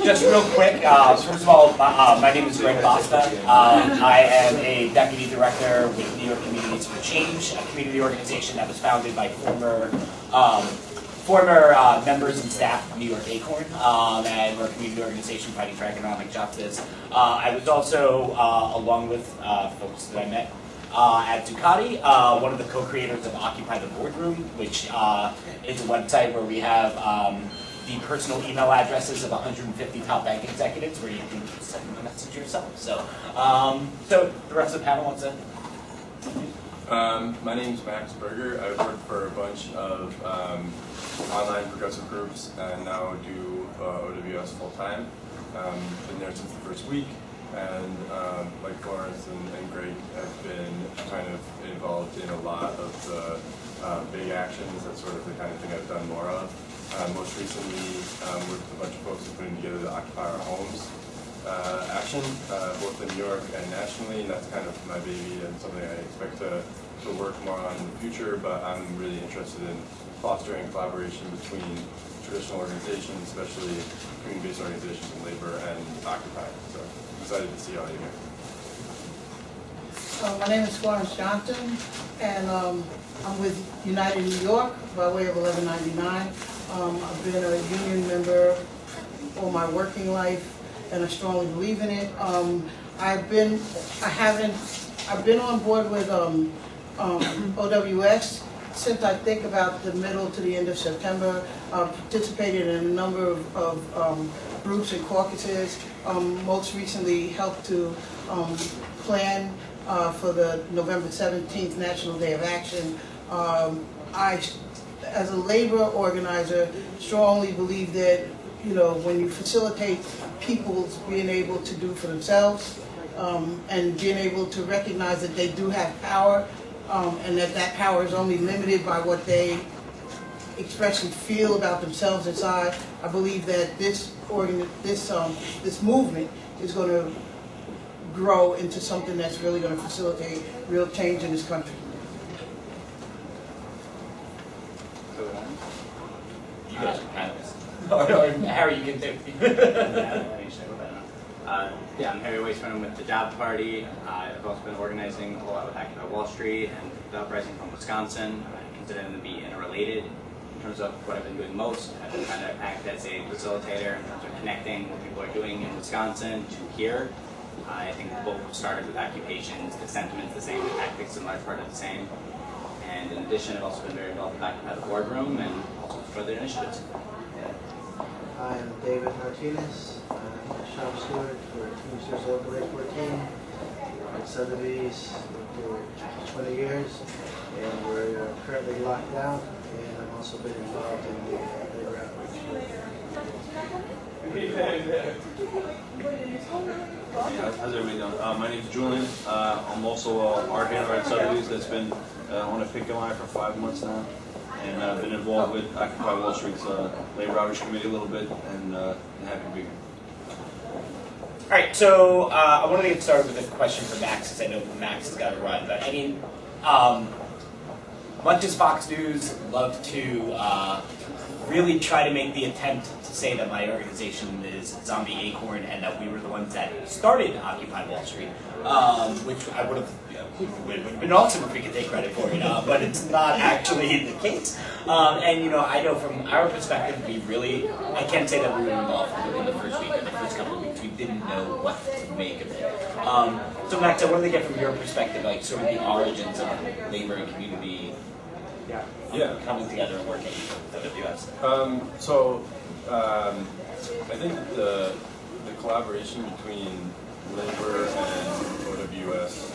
just real quick, first of all, my name is Basta. I am a Deputy Director with New York Communities for Change, a community organization that was founded by former members and staff of New York Acorn, and we're a community organization fighting for economic justice. I was also, along with folks that I met at Ducati, one of the co-creators of Occupy the Boardroom, which is a website where we have the personal email addresses of 150 top bank executives where you can send them a message yourself. So, so the rest of the panel wants to. My name is Berger. I've worked for a bunch of online progressive groups and now do OWS full time. Been there since the first week, and like Florence and Greg have been kind of involved in a lot of the big actions. That's sort of the kind of thing I've done more of. Most recently, worked with a bunch of folks putting together the Occupy Our Homes action, both in New York and nationally, and that's kind of my baby and something I expect to work more on in the future, but I'm really interested in fostering collaboration between traditional organizations, especially community-based organizations in labor and Occupy. So I'm excited to see all you here. My name is Florence Johnson, and I'm with United New York by way of 1199. I've been a union member all my working life, and I strongly believe in it. I've been on board with OWS since I think about the middle to the end of September. Participated in a number of groups and caucuses. Most recently helped to plan for the November 17th National Day of Action. As a labor organizer, strongly believe that, you know, when you facilitate people's being able to do for themselves, and being able to recognize that they do have power, and that power is only limited by what they expressly feel about themselves inside, I believe that this movement is going to grow into something that's really going to facilitate real change in this country. You guys are panelists. Or Harry, you can take Yeah, I'm Harry Weisbren with the Job Party. I've also been organizing a lot with Occupy Wall Street and the uprising from Wisconsin. I consider them to be interrelated. In terms of what I've been doing most, I've been trying to act as a facilitator in terms of connecting what people are doing in Wisconsin to here. I think both started with occupations, the sentiment's the same, the tactics in large part are the same. And in addition, I've also been very involved with Occupy the Boardroom and also with further initiatives. I am David Martinez. I'm a shop steward for Teamsters Local 814 at Sotheby's for 20 years, and we're currently locked down, and I've also been involved in the labor outreach. How's everybody doing? My name is Julian. I'm also an art handler at Sotheby's that's been on a picket line for 5 months now. And I've been involved with Occupy Wall Street's labor outreach committee a little bit, and happy to be here. All right, so I wanted to get started with a question for Max, because I know Max has got to run. But I mean, much as Fox News loved to really try to make the attempt to say that my organization is Zombie Acorn and that we were the ones that started Occupy Wall Street, which I would have, would have been awesome if we could take credit for it, but it's not actually the case. And you know, I know from our perspective, we really, I can't say that we were involved in the first week or the first couple of weeks. We didn't know what to make of it. So Max, I wanted to get from your perspective, like sort of the origins of labor and community coming together and working with OWS. I think the collaboration between labor and OWS,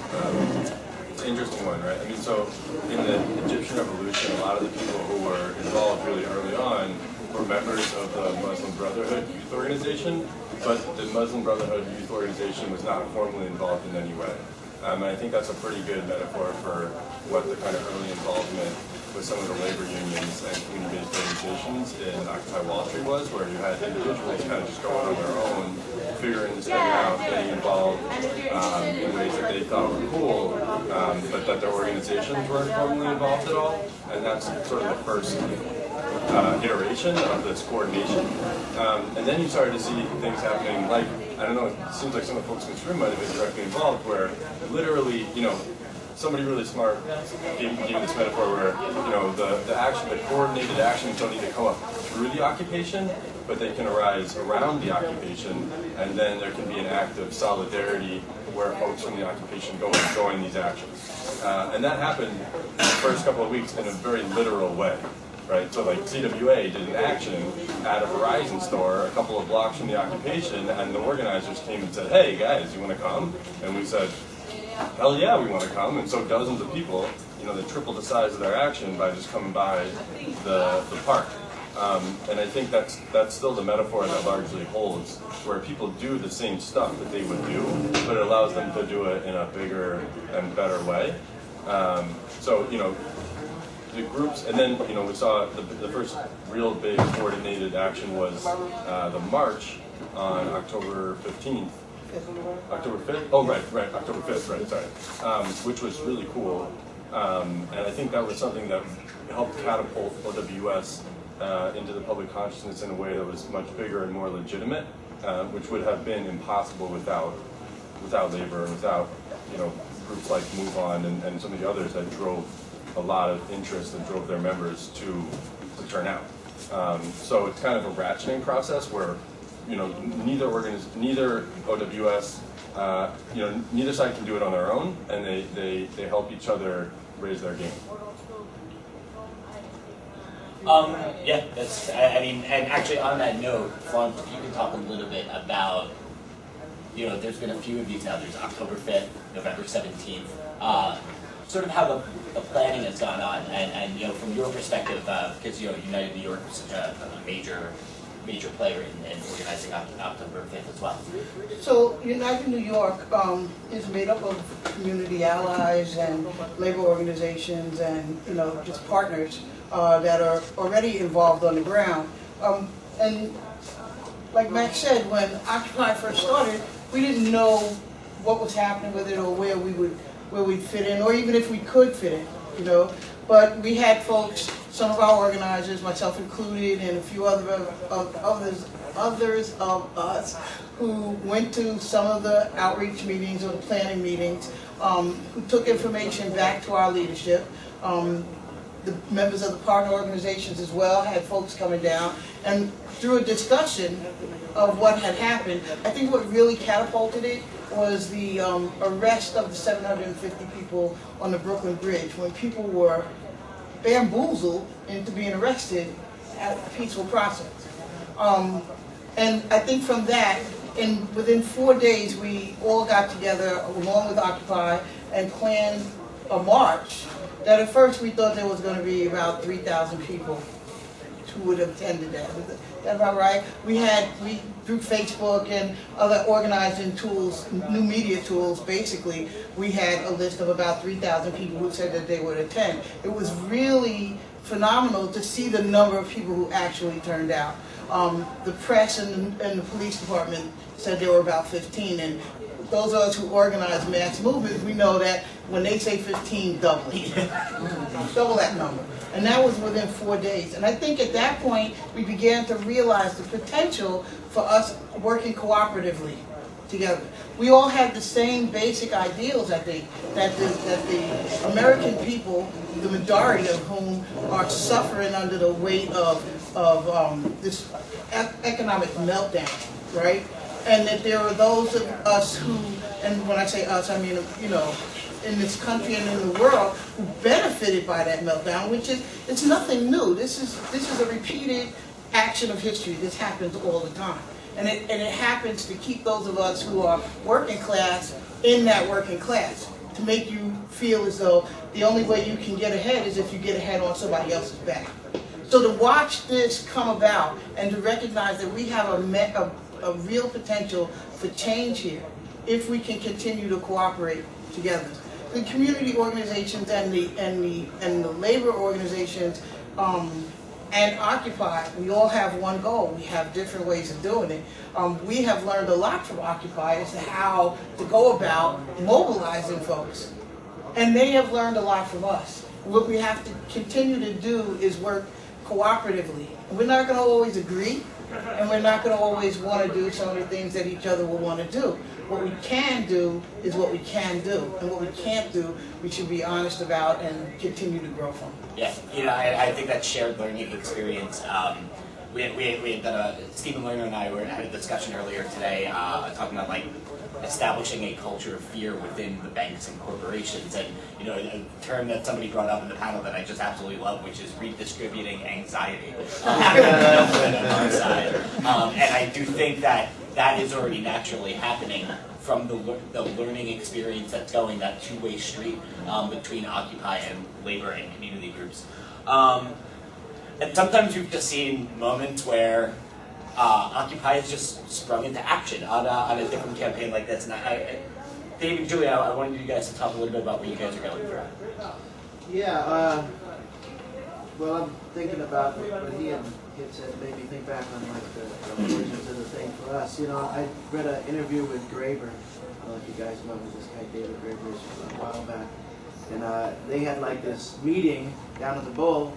it's an interesting one, right? I mean, so in the Egyptian Revolution, a lot of the people who were involved really early on were members of the Muslim Brotherhood Youth Organization, but the Muslim Brotherhood Youth Organization was not formally involved in any way. And I think that's a pretty good metaphor for what the kind of early involvement with some of the labor unions and community-based organizations in Occupy Wall Street was, where you had individuals kind of just going on their own, figuring this thing out, getting involved in ways that they thought were cool, but that their organizations weren't formally involved at all. And that's sort of the first iteration of this coordination. And then you started to see things happening like, I don't know, it seems like some of the folks in this room might have been directly involved, where literally, you know, somebody really smart gave this metaphor where, you know, the action, the coordinated actions don't need to come up through the occupation, but they can arise around the occupation, and then there can be an act of solidarity where folks from the occupation go and join these actions. And that happened in the first couple of weeks in a very literal way, right? So like CWA did an action at a Verizon store a couple of blocks from the occupation, and the organizers came and said, hey guys, you want to come? And we said, hell yeah, we want to come. And so dozens of people, you know, they tripled the size of their action by just coming by the park. And I think that's still the metaphor that largely holds, where people do the same stuff that they would do, but it allows them to do it in a bigger and better way. So, you know, the groups, and then, you know, we saw the first real big coordinated action was the march on October 15th. October 5th? Oh, right, October 5th, right, sorry. Which was really cool. And I think that was something that helped catapult OWS into the public consciousness in a way that was much bigger and more legitimate, which would have been impossible without labor and without, you know, groups like Move On and some of the others that drove a lot of interest and drove their members to turn out. So it's kind of a ratcheting process where, you know, neither OWS, you know, neither side can do it on their own, and they help each other raise their game. Yeah, that's, I mean, and actually on that note, Florence, if you can talk a little bit about, you know, there's been a few of these now, there's October 5th, November 17th, sort of how the planning has gone on, and you know, from your perspective, because, you know, United New York is such a major player in organizing October 5th as well. So United New York is made up of community allies and labor organizations and, you know, just partners that are already involved on the ground. And like Max said, when Occupy first started, we didn't know what was happening with it or where we'd fit in, or even if we could fit in, you know. But we had folks, some of our organizers, myself included, and a few others of us, who went to some of the outreach meetings or the planning meetings, who took information back to our leadership. The members of the partner organizations as well had folks coming down, and through a discussion of what had happened, I think what really catapulted it was the arrest of the 750 people on the Brooklyn Bridge, when people were bamboozled into being arrested at a peaceful process. And I think from that, within 4 days, we all got together along with Occupy and planned a march that at first we thought there was going to be about 3,000 people who would have attended that. Is that about right? We through Facebook and other organizing tools, new media tools, basically, we had a list of about 3,000 people who said that they would attend. It was really phenomenal to see the number of people who actually turned out. The press and the police department said there were about 15, and those of us who organize mass movements, we know that when they say 15, double it. Double that number. And that was within 4 days. And I think at that point, we began to realize the potential for us working cooperatively together. We all had the same basic ideals, I think, that the American people, the majority of whom are suffering under the weight of this economic meltdown, right? And that there are those of us who, and when I say us, I mean, you know, in this country and in the world, who benefited by that meltdown, which is, it's nothing new. This is a repeated action of history. This happens all the time. And it happens to keep those of us who are working class in that working class, to make you feel as though the only way you can get ahead is if you get ahead on somebody else's back. So to watch this come about and to recognize that we have a real potential for change here if we can continue to cooperate together. The community organizations and the labor organizations and Occupy, we all have one goal. We have different ways of doing it. We have learned a lot from Occupy as to how to go about mobilizing folks. And they have learned a lot from us. What we have to continue to do is work cooperatively. We're not going to always agree, and we're not going to always want to do some of the things that each other will want to do. What we can do is what we can do, and what we can't do, we should be honest about and continue to grow from. Yeah, I think that shared learning experience. We had done Stephen Lerner and I had a discussion earlier today talking about like establishing a culture of fear within the banks and corporations, and a term that somebody brought up in the panel that I just absolutely love, which is redistributing anxiety on our side. And I do think that is already naturally happening from the learning experience that's going, that two-way street between Occupy and labor and community groups. And sometimes we've just seen moments where Occupy has just sprung into action on a different campaign like this. And Dave and Julia, I wanted you guys to talk a little bit about what you guys are going through. Yeah, well, I'm thinking about what he had said, made me think back on like the origins of the thing for us. I read an interview with Graber. I don't know if you guys remember this guy, David Graber, a while back. And they had like this meeting down in the Bowl,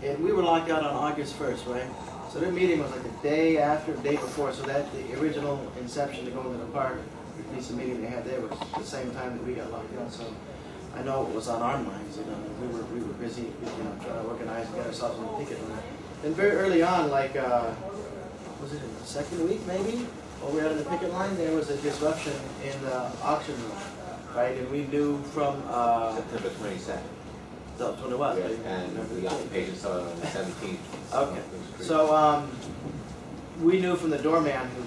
and we were locked out on August 1st, right? So their meeting was like the day after, the day before, so that the original inception to go into the park, at least the meeting they had there was the same time that we got locked out. So I know it was on our minds, we were busy, trying to organize and get ourselves on the ticket line. And very early on, like, was it in the second week maybe, while we were out in the picket line, there was a disruption in the auction room, right? And we knew from September 22nd. That's when it was. Yes, and the occupation started on the 17th. Okay. So we knew from the doorman who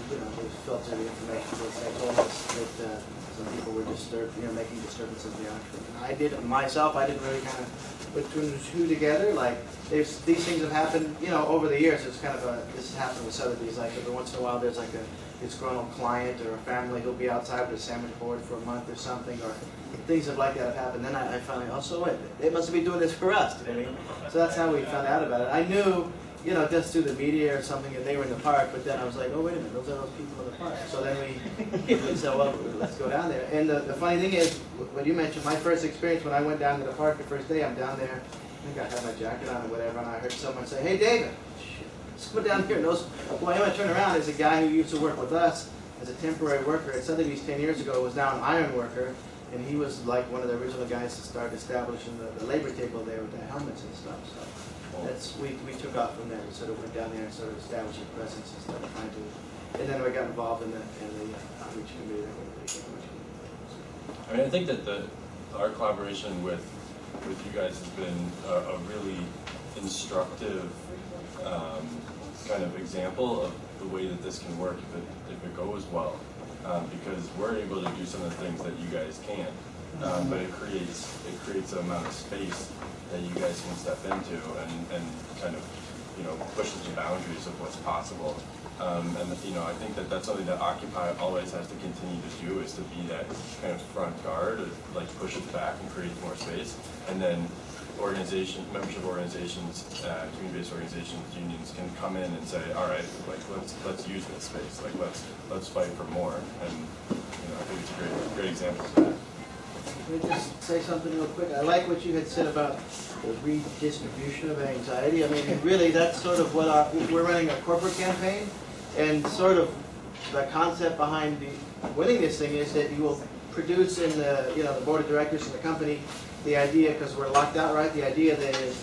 filtered the information, they told us that some people were making disturbances in the auction. And I did it myself. I didn't really kind of put two and two together. Like these things have happened, over the years. It's kind of this has happened with Sotheby's. Like every once in a while, there's like a disgruntled client or a family who'll be outside with a sandwich board for a month or something, or things like that have happened. Then I finally, wait, they must be doing this for us. You know what I mean? So that's how we found out about it. I knew, just through the media or something, that they were in the park, but then I was like, oh, wait a minute, those are those people in the park. So then we said, well, let's go down there. And the funny thing is, what you mentioned, my first experience when I went down to the park the first day, I'm down there, I think I had my jacket on or whatever, and I heard someone say, hey, David, let's go down here. And who I turn around is a guy who used to work with us as a temporary worker at Sotheby's 10 years ago, was now an iron worker, and he was like one of the original guys to start establishing the labor table there with the helmets and stuff. So that's we took off from there. We sort of went down there and sort of established a presence and started trying to, and then we got involved in the outreach committee. I mean, I think that our collaboration with you guys has been a really instructive kind of example of the way that this can work if it goes well. Because we're able to do some of the things that you guys can't, but it creates an amount of space that you guys can step into and kind of pushes the boundaries of what's possible. And I think that that's something that Occupy always has to continue to do, is to be that kind of front guard, like push it back and create more space, and then membership organizations, community-based organizations, unions can come in and say, all right, like let's use this space, like let's fight for more, and I think it's a great example of that. Let me just say something real quick. I like what you had said about the redistribution of anxiety. I mean, really, that's sort of what we're running a corporate campaign, and sort of the concept behind winning this thing is that you will produce in the board of directors of the company the idea, because we're locked out, right? The idea that is,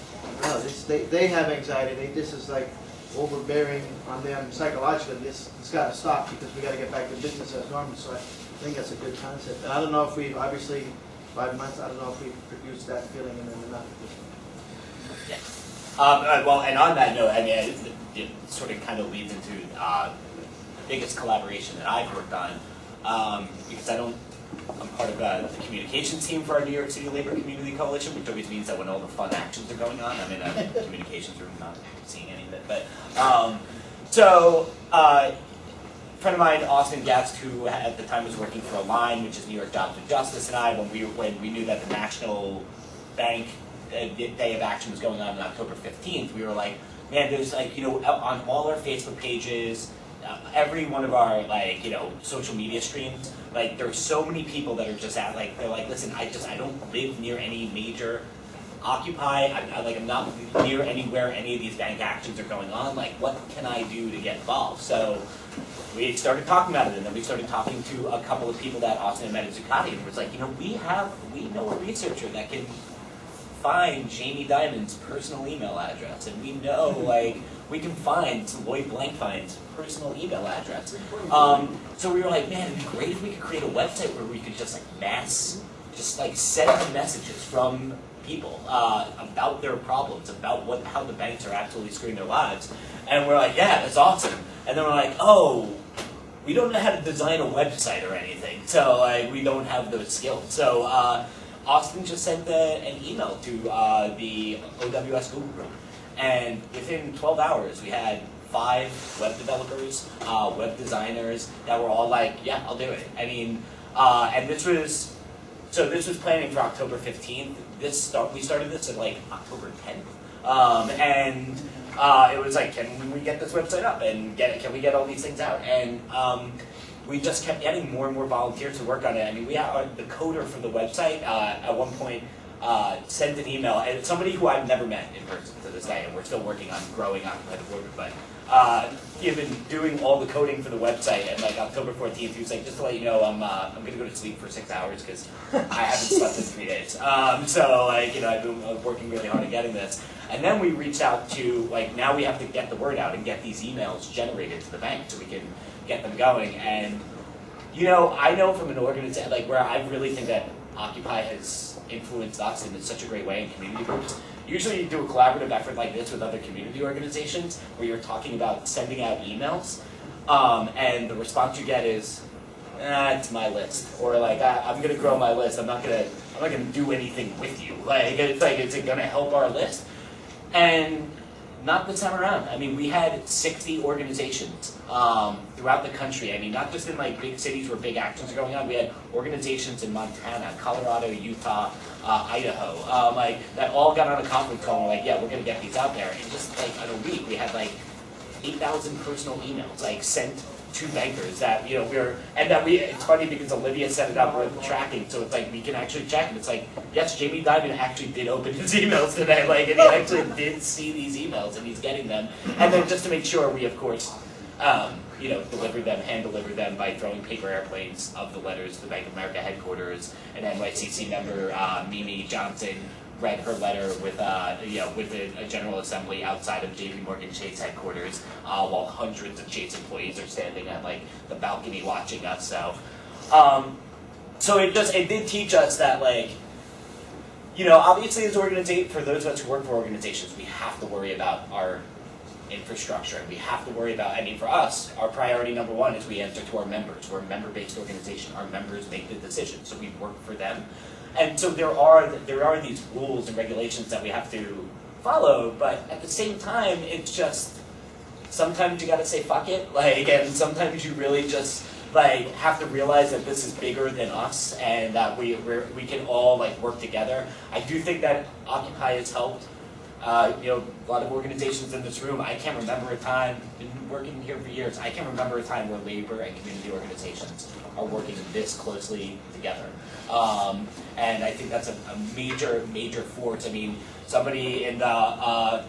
they have anxiety. This is like overbearing on them psychologically. This got to stop because we got to get back to business as normal. So I think that's a good concept. And I don't know if we've obviously 5 months. I don't know if we've produced that feeling in them enough. Yeah. Well, and on that note, I mean, it sort of kind of leads into the biggest collaboration that I've worked on, because I'm part of the communications team for our New York City Labor Community Coalition, which always means that when all the fun actions are going on, I'm in a communications room, not seeing any of it. But a friend of mine, Austin Gatsk, who at the time was working for Align, which is New York Jobs and Justice, and I, when we knew that the National Bank Day of Action was going on October 15th, we were like, man, there's like, on all our Facebook pages, every one of our social media streams, like there's so many people that are just they're like, listen, I don't live near any major Occupy, I'm not near anywhere any of these bank actions are going on. Like, what can I do to get involved? So we started talking about it, and then we started talking to a couple of people that Austin had met at Zuccotti, and it was like, we know a researcher that can find Jamie Dimon's personal email address, and we know, like, we can find Lloyd Blankfein's personal email address. So we were like, man, it'd be great if we could create a website where we could just send out messages from people about their problems, about how the banks are actually screwing their lives. And we're like, yeah, that's awesome. And then we're like, oh, we don't know how to design a website or anything, so like we don't have those skills. So Austin just sent an email to the OWS Google group, and within 12 hours we had 5 web developers, web designers that were all like, yeah, I'll do it. I mean, and this was planning for October 15th. We started this at like October 10th, and it was like, can we get this website up and can we get all these things out? And we just kept getting more and more volunteers to work on it. I mean, we had the coder for the website at one point sent an email, and it's somebody who I've never met in person to this day, and we're still working on growing Occupy the Border, but he had been doing all the coding for the website, and like October 14th, he was like, just to let you know, I'm going to go to sleep for 6 hours because I haven't slept in 3 days. So like, I've been working really hard at getting this. And then we reached out to, like, now we have to get the word out and get these emails generated to the bank so we can get them going. And, I know from an organization, like, where I really think that Occupy has influenced us in such a great way in community groups. Usually you do a collaborative effort like this with other community organizations where you're talking about sending out emails, and the response you get is, it's my list, or like, I'm going to grow my list. I'm not going to do anything with you. Is it going to help our list? And not this time around. I mean, we had 60 organizations throughout the country. I mean, not just in like big cities where big actions are going on. We had organizations in Montana, Colorado, Utah, Idaho, that all got on a conference call and were like, yeah, we're going to get these out there. And just like in a week, we had like 8,000 personal emails like sent to bankers that it's funny because Olivia set it up with tracking, so it's like we can actually check, and it's like, yes, Jamie Dimon actually did open his emails today, like, and he actually did see these emails and he's getting them. And then just to make sure, we of course hand deliver them by throwing paper airplanes of the letters to the Bank of America headquarters. And NYCC member Mimi Johnson read her letter with a General Assembly outside of JP Morgan Chase headquarters, while hundreds of Chase employees are standing at like the balcony watching us. So it did teach us that, like, obviously as for those of us who work for organizations, we have to worry about our infrastructure, and we have to worry about, for us, our priority number one is we answer to our members. We're a member-based organization. Our members make the decisions, so we work for them. And so there are these rules and regulations that we have to follow, but at the same time, it's just, sometimes you gotta say fuck it, and sometimes you really just, have to realize that this is bigger than us, and that we can all, work together. I do think that Occupy has helped, a lot of organizations in this room. I can't remember a time, been working here for years, I can't remember a time where labor and community organizations are working this closely together. And I think that's a major, major force. I mean, somebody in the,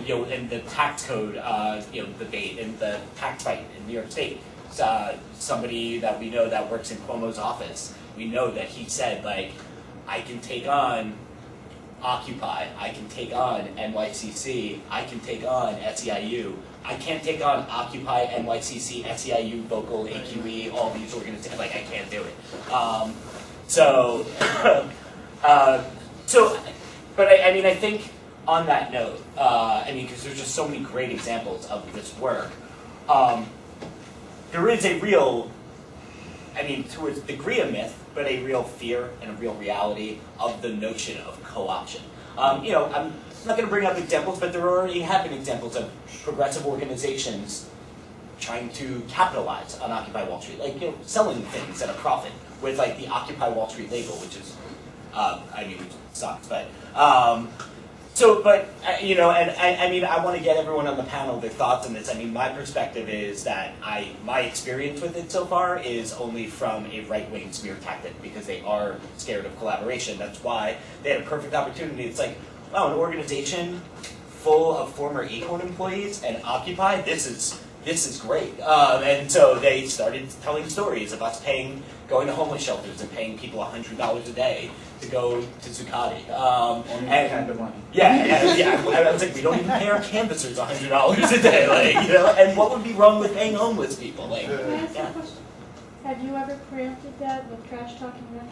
in the tax code, debate, in the tax fight in New York State, somebody that we know that works in Cuomo's office, we know that he said, I can take on Occupy, I can take on NYCC, I can take on SEIU. I can't take on Occupy, NYCC, SEIU, Vocal, AQE, all these organizations. I can't do it. But I think on that note, because there's just so many great examples of this work, there is a real, to a degree, a myth, but a real fear and a real reality of the notion of co-option. I'm not going to bring up examples, but there already have been examples of progressive organizations trying to capitalize on Occupy Wall Street, selling things at a profit with the Occupy Wall Street label, which is, which sucks, but, I want to get everyone on the panel their thoughts on this. My perspective is that my experience with it so far is only from a right-wing smear tactic, because they are scared of collaboration. That's why they had a perfect opportunity. It's like, wow, an organization full of former Acorn employees and Occupy, this is great. And so they started telling stories of us going to homeless shelters and paying people $100 a day to go to Zuccotti. Yeah. I was like, we don't even pay our canvassers $100 a day, like, you know. And what would be wrong with paying homeless people? Like, Can I ask a question? Have you ever preempted that with trash talking them?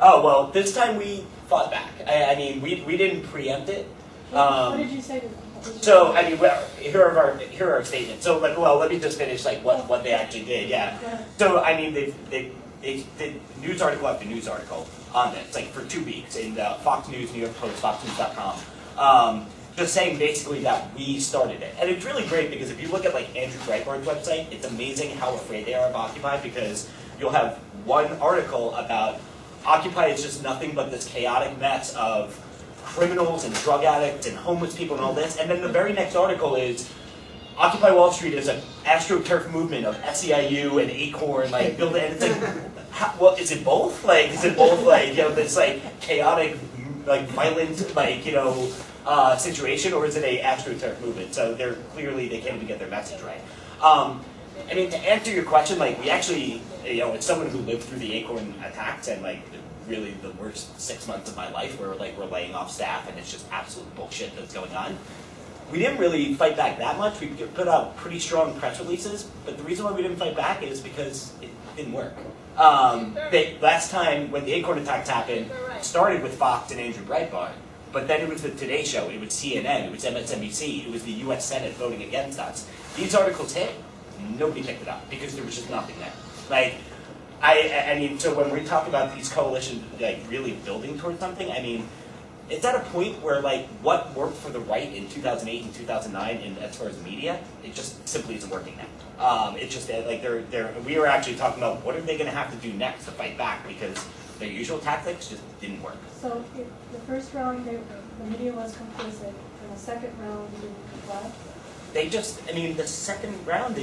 Oh well, this time we fought back. I mean, we didn't preempt it. What did you say to them? So I mean, well, here are our statements. So like, well, let me just finish like what they actually did. Yeah. So I mean, they did news article after news article on this, like for 2 weeks in Fox News, New York Post, FoxNews.com, just saying basically that we started it. And it's really great because if you look at like Andrew Breitbart's website, it's amazing how afraid they are of Occupy, because you'll have one article about Occupy is just nothing but this chaotic mess of criminals and drug addicts and homeless people and all this, and then the very next article is Occupy Wall Street is an AstroTurf movement of SEIU and Acorn, like build it, and it's like, well, is it both? Like, is it both like, you know, this like chaotic, like violent, like, you know, situation, or is it a AstroTurf movement? So they can't even get their message right. I mean, to answer your question, like we actually, you know, it's someone who lived through the Acorn attacks and like really the worst 6 months of my life where like we're laying off staff and it's just absolute bullshit that's going on. We didn't really fight back that much. We put out pretty strong press releases, but the reason why we didn't fight back is because it didn't work. Last time when the Acorn attacks happened, it started with Fox and Andrew Breitbart, but then it was the Today Show, it was CNN, it was MSNBC, it was the U.S. Senate voting against us. These articles hit, nobody picked it up because there was just nothing there. Like, I mean, so when we talk about these coalitions like really building towards something, I mean, it's at a point where like what worked for the right in 2008 and 2009, and as far as media, it just simply isn't working now. It's just like we were actually talking about what are they going to have to do next to fight back, because their usual tactics just didn't work. So if the first round, the media was complicit, and the second round, you didn't comply? I mean, the second round,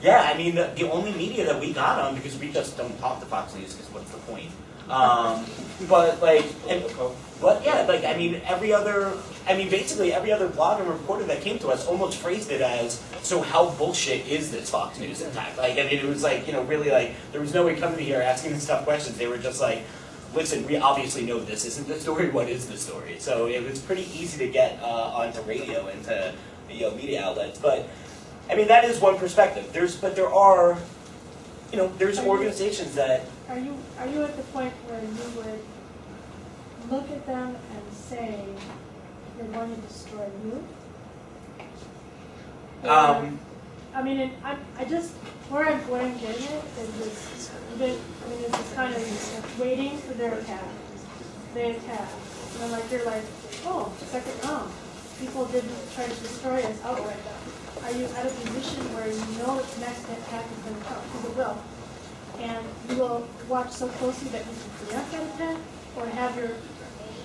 yeah, I mean, the only media that we got on, because we just don't talk to Fox News, because what's the point? But yeah, like, I mean, basically every other blog and reporter that came to us almost phrased it as, so how bullshit is this Fox News attack? Like, I mean, it was like, you know, really like, there was no way coming here asking these tough questions. They were just like, listen, we obviously know this isn't the story, what is the story? So it was pretty easy to get onto radio and to, you know, media outlets. But, I mean, that is one perspective. There's organizations that... Are you at the point where you would look at them and say they're going to destroy you? I mean, where I'm getting it is this. It's this kind of waiting for their attack. They attack, and then you're like, oh, second round. People didn't try to destroy us outright. Are you at a position where you know its next attack is going to come? Because it will. And you will watch so closely that you can preempt that attack, or have your.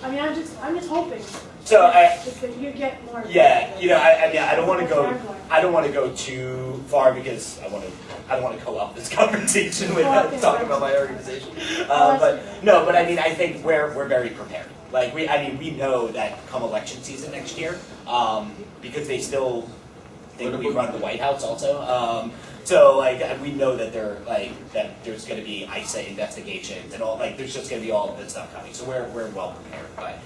I mean, I'm just hoping. So that you get more. Yeah, you know, I don't want to go. I don't want to go too far because I don't want to co-opt this conversation with talking about my organization. But I mean, I think we're very prepared. Like we know that come election season next year, because they still think we run the White House also. So we know that that there's going to be ISA investigations and all, there's just going to be all of this stuff coming. So we're well prepared. But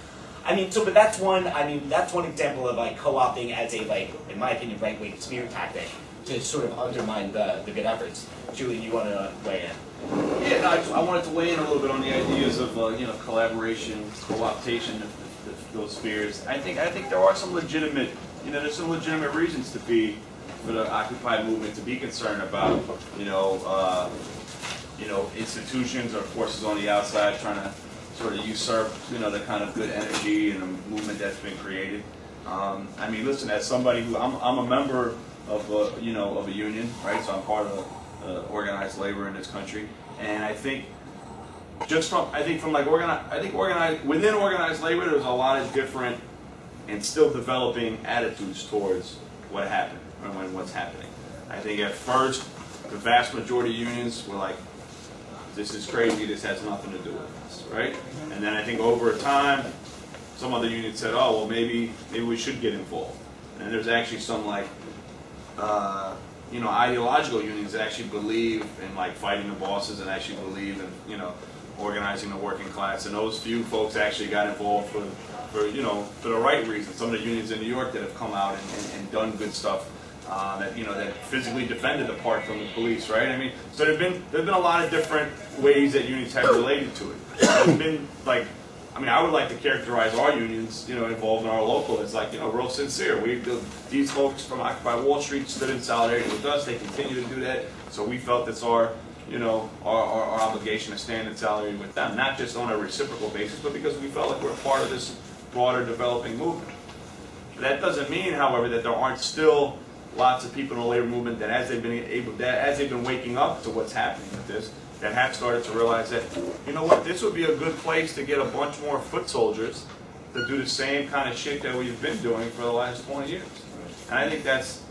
but that's one example of co-opting as a in my opinion right-wing smear tactic to sort of undermine the good efforts. Julian, you want to weigh in? Yeah, no, I wanted to weigh in a little bit on the ideas of collaboration, co-optation of those fears. I think there are some legitimate reasons for the Occupy movement to be concerned about institutions or forces on the outside trying to sort of usurp the kind of good energy and the movement that's been created. I mean, listen, as somebody who I'm a member of a union, right? So I'm part of organized labor in this country, and I think within organized labor, there's a lot of different and still developing attitudes towards what happened and what's happening. I think at first, the vast majority of unions were like, "This is crazy. This has nothing to do with us," right? And then I think over time, some other unions said, oh, well, maybe we should get involved. And there's actually some like, you know, ideological unions that actually believe in like fighting the bosses and actually believe in, you know, organizing the working class. And those few folks actually got involved for you know, for the right reasons. Some of the unions in New York that have come out and done good stuff. That, you know, that physically defended the park from the police, right? I mean, so there's been a lot of different ways that unions have related to it. There's been like, I mean, I would like to characterize our unions, you know, involved in our local as like, you know, real sincere. These folks from Occupy Wall Street stood in solidarity with us. They continue to do that. So we felt it's our, you know, our obligation to stand in solidarity with them, not just on a reciprocal basis, but because we felt like we're part of this broader developing movement. That doesn't mean, however, that there aren't still lots of people in the labor movement that as they've been waking up to what's happening with this, that have started to realize that, you know what, this would be a good place to get a bunch more foot soldiers to do the same kind of shit that we've been doing for the last 20 years. And I think that's,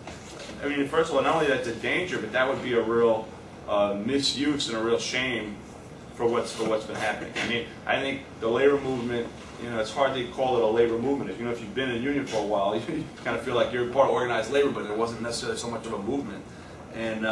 I mean, first of all, not only that's a danger, but that would be a real misuse and a real shame for what's been happening. I mean, I think the labor movement, you know, it's hard to call it a labor movement. If, you know, if you've been in a union for a while, you kind of feel like you're part of organized labor, but there wasn't necessarily so much of a movement. And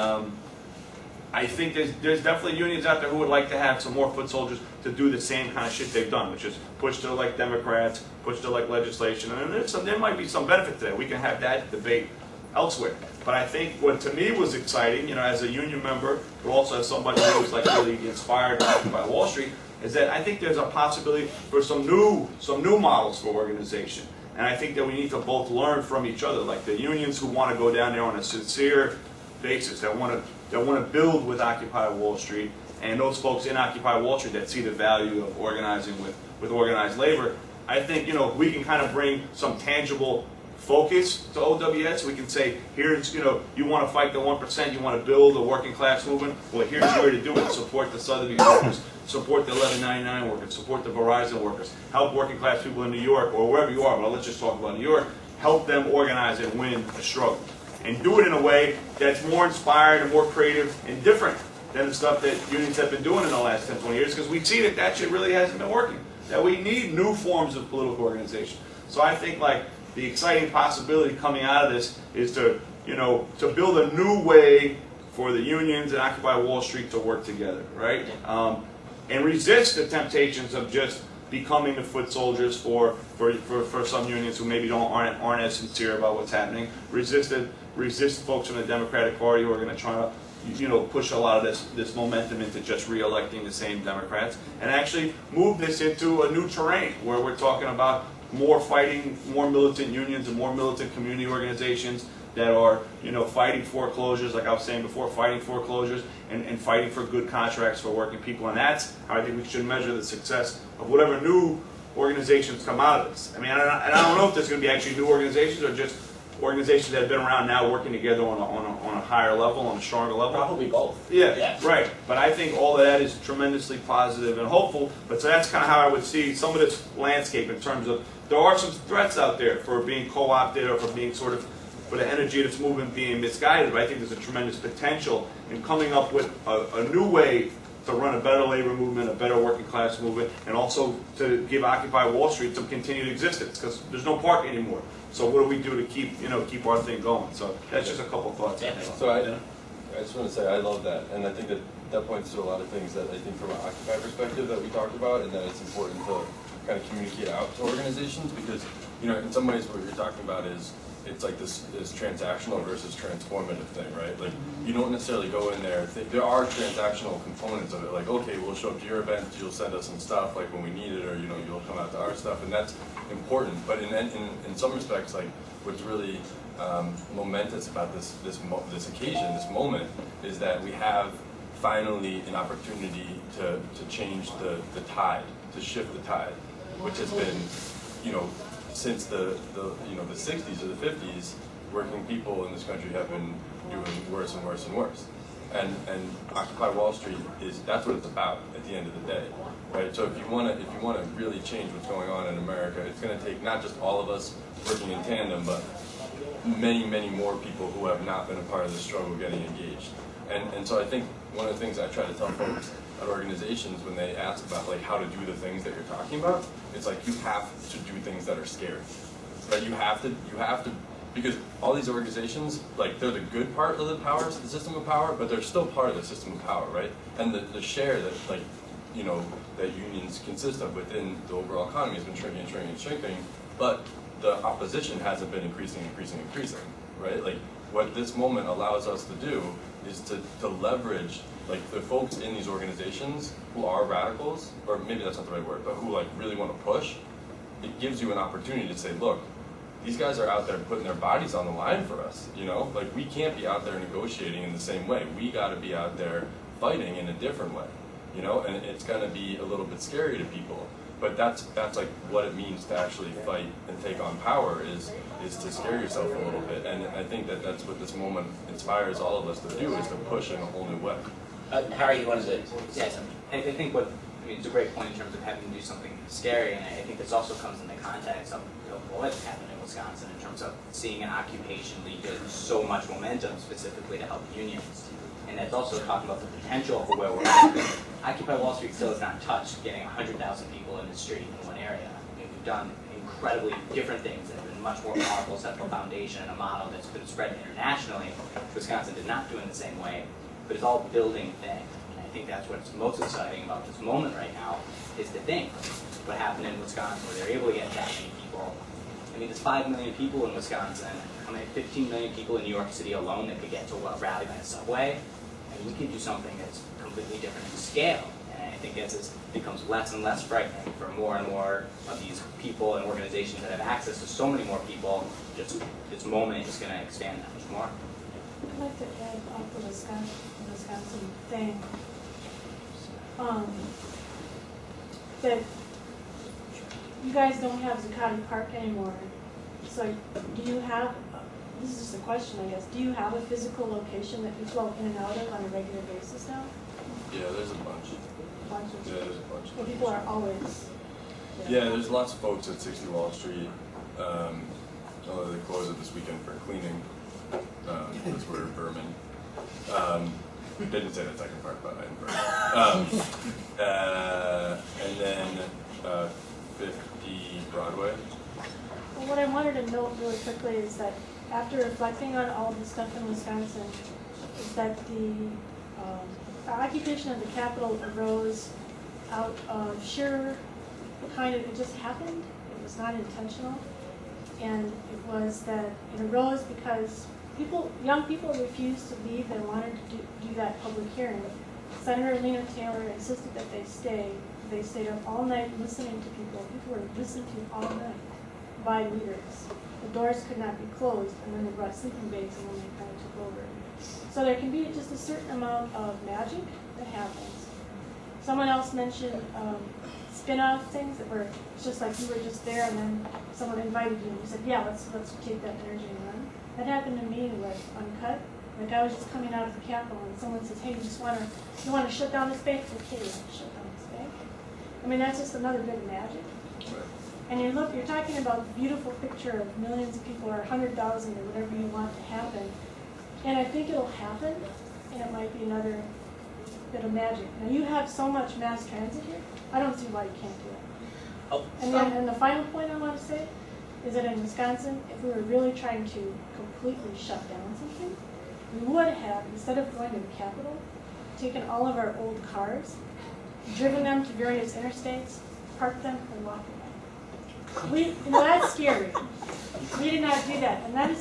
I think there's definitely unions out there who would like to have some more foot soldiers to do the same kind of shit they've done, which is push to elect Democrats, push to elect legislation, and there might be some benefit to that. We can have that debate elsewhere. But I think what to me was exciting, you know, as a union member, but also as somebody who was like really inspired by Wall Street, is that I think there's a possibility for some new models for organization. And I think that we need to both learn from each other, like the unions who want to go down there on a sincere basis, that want to build with Occupy Wall Street, and those folks in Occupy Wall Street that see the value of organizing with organized labor. I think, you know, we can kind of bring some tangible focus to OWS. We can say, here's, you know, you want to fight the 1%, you want to build a working class movement, well, here's where to do it. Support the Sotheby's workers, support the 1199 workers, support the Verizon workers, help working class people in New York or wherever you are, but let's just talk about New York, help them organize and win a struggle. And do it in a way that's more inspired and more creative and different than the stuff that unions have been doing in the last 10, 20 years, because we see that that shit really hasn't been working, that we need new forms of political organization. So I think, like, the exciting possibility coming out of this is to, you know, to build a new way for the unions and Occupy Wall Street to work together, right? And resist the temptations of just becoming the foot soldiers for some unions who maybe aren't as sincere about what's happening. Resist folks from the Democratic Party who are going to try to, you know, push a lot of this momentum into just re-electing the same Democrats, and actually move this into a new terrain where we're talking about more fighting, more militant unions and more militant community organizations that are, you know, fighting foreclosures, like I was saying before, fighting foreclosures and fighting for good contracts for working people. And that's how I think we should measure the success of whatever new organizations come out of this. I mean, I don't know if there's going to be actually new organizations or just organizations that have been around now working together on a higher level, on a stronger level. Probably both. Yeah, right. But I think all of that is tremendously positive and hopeful. But so that's kind of how I would see some of this landscape in terms of there are some threats out there for being co-opted or for being sort of, for the energy of this movement being misguided. But I think there's a tremendous potential in coming up with a new way to run a better labor movement, a better working class movement, and also to give Occupy Wall Street some continued existence, because there's no park anymore. So what do we do to keep our thing going? So that's just a couple of thoughts. Yeah. So I just want to say I love that, and I think that points to a lot of things that I think from an Occupy perspective that we talked about, and that it's important to kind of communicate out to organizations, because, you know, in some ways what you're talking about is it's like this transactional versus transformative thing, right? Like, you don't necessarily go in there. There are transactional components of it, like, okay, we'll show up to your event, you'll send us some stuff, like when we need it, or, you know, you'll come out to our stuff, and that's important. But in some respects, like, what's really momentous about this occasion, this moment, is that we have finally an opportunity to change the tide, to shift the tide, which has been, you know, since the 60s or the 50s, working people in this country have been doing worse and worse and worse. And Occupy Wall Street that's what it's about at the end of the day, right? So if you want to really change what's going on in America, it's going to take not just all of us working in tandem, but many, many more people who have not been a part of the struggle getting engaged. And so I think one of the things I try to tell folks at organizations when they ask about like how to do the things that you're talking about, it's like you have to do things that are scary, right? You have to, because all these organizations, like they're the good part of the system of power, but they're still part of the system of power, right? And the share that like, you know, that unions consist of within the overall economy has been shrinking and shrinking and shrinking, but the opposition hasn't been increasing, right? Like what this moment allows us to do is to leverage like the folks in these organizations who are radicals, or maybe that's not the right word, but who like really want to push. It gives you an opportunity to say, look, these guys are out there putting their bodies on the line for us, you know? Like we can't be out there negotiating in the same way. We gotta be out there fighting in a different way, you know? And it's gonna be a little bit scary to people, but that's like what it means to actually fight and take on power is to scare yourself a little bit. And I think that that's what this moment inspires all of us to do, is to push in a whole new way. Harry, you wanted to say Yes, something? I think it's a great point in terms of having to do something scary, and I think this also comes in the context of what happened in Wisconsin in terms of seeing an occupation lead to so much momentum specifically to help unions. And that's also talking about the potential for where we're at. Occupy Wall Street still has not touched getting 100,000 people in the street in one area. I mean, we've done incredibly different things that have been much more powerful, central foundation, and a model that's been spread internationally. Wisconsin did not do it in the same way, but it's all building things. And I think that's what's most exciting about this moment right now, is to think what happened in Wisconsin, where they're able to get that many people. I mean, there's 5 million people in Wisconsin. I mean, 15 million people in New York City alone that could get to a rally by a subway. And we could do something that's completely different in scale. And I think as this becomes less and less frightening for more and more of these people and organizations that have access to so many more people, just this moment is going to expand that much more. I'd like to add off the Wisconsin thing. That you guys don't have Zuccotti Park anymore. So do you have, this is just a question I guess, do you have a physical location that you flow in and out of on a regular basis now? Yeah, there's a bunch. Yeah, there's a bunch. Well, people are always. Yeah, there's lots of folks at 60 Wall Street. Although they close it this weekend for cleaning. That's where Berman. Didn't say the second part, but I inferred. And then 50 Broadway. Well, what I wanted to note really quickly is that after reflecting on all the stuff in Wisconsin, is that the occupation of the Capitol arose out of sheer kind of, it just happened. It was not intentional. And it was that it arose because young people refused to leave. They wanted to do that public hearing. Senator Lena Taylor insisted that they stay. They stayed up all night listening to people. People were listened to all night by leaders. The doors could not be closed, and then they brought sleeping bags, and then they kind of took over. So there can be just a certain amount of magic that happens. Someone else mentioned spin-off things that were just like you were just there, and then someone invited you, and you said, "Yeah, let's take that energy and run." That happened to me with Uncut. Like I was just coming out of the Capitol, and someone says, "Hey, you want to shut down this bank?" I said, "Okay, let's shut down this bank." I mean, that's just another bit of magic. And you're talking about the beautiful picture of millions of people, or 100,000, or whatever you want to happen. And I think it'll happen, and it might be another bit of magic. Now you have so much mass transit here. I don't see why you can't do it. Oh. And the final point I want to say is that in Wisconsin, if we were really trying to completely shut down something, we would have, instead of going to the Capitol, taken all of our old cars, driven them to various interstates, parked them, and walked away. That's scary. We did not do that, and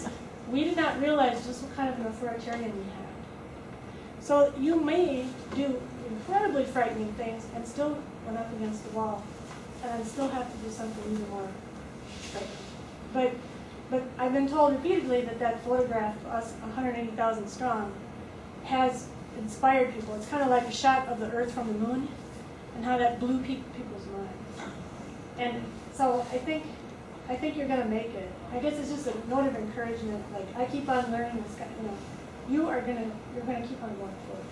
we did not realize just what kind of an authoritarian we had. So you may do incredibly frightening things and still run up against the wall, and still have to do something even more frightening. But I've been told repeatedly that photograph, us 180,000 strong, has inspired people. It's kind of like a shot of the Earth from the moon, and how that blew people's minds. And so I think you're going to make it. I guess it's just a note of encouragement. Like I keep on learning this. You're going to keep on going forward.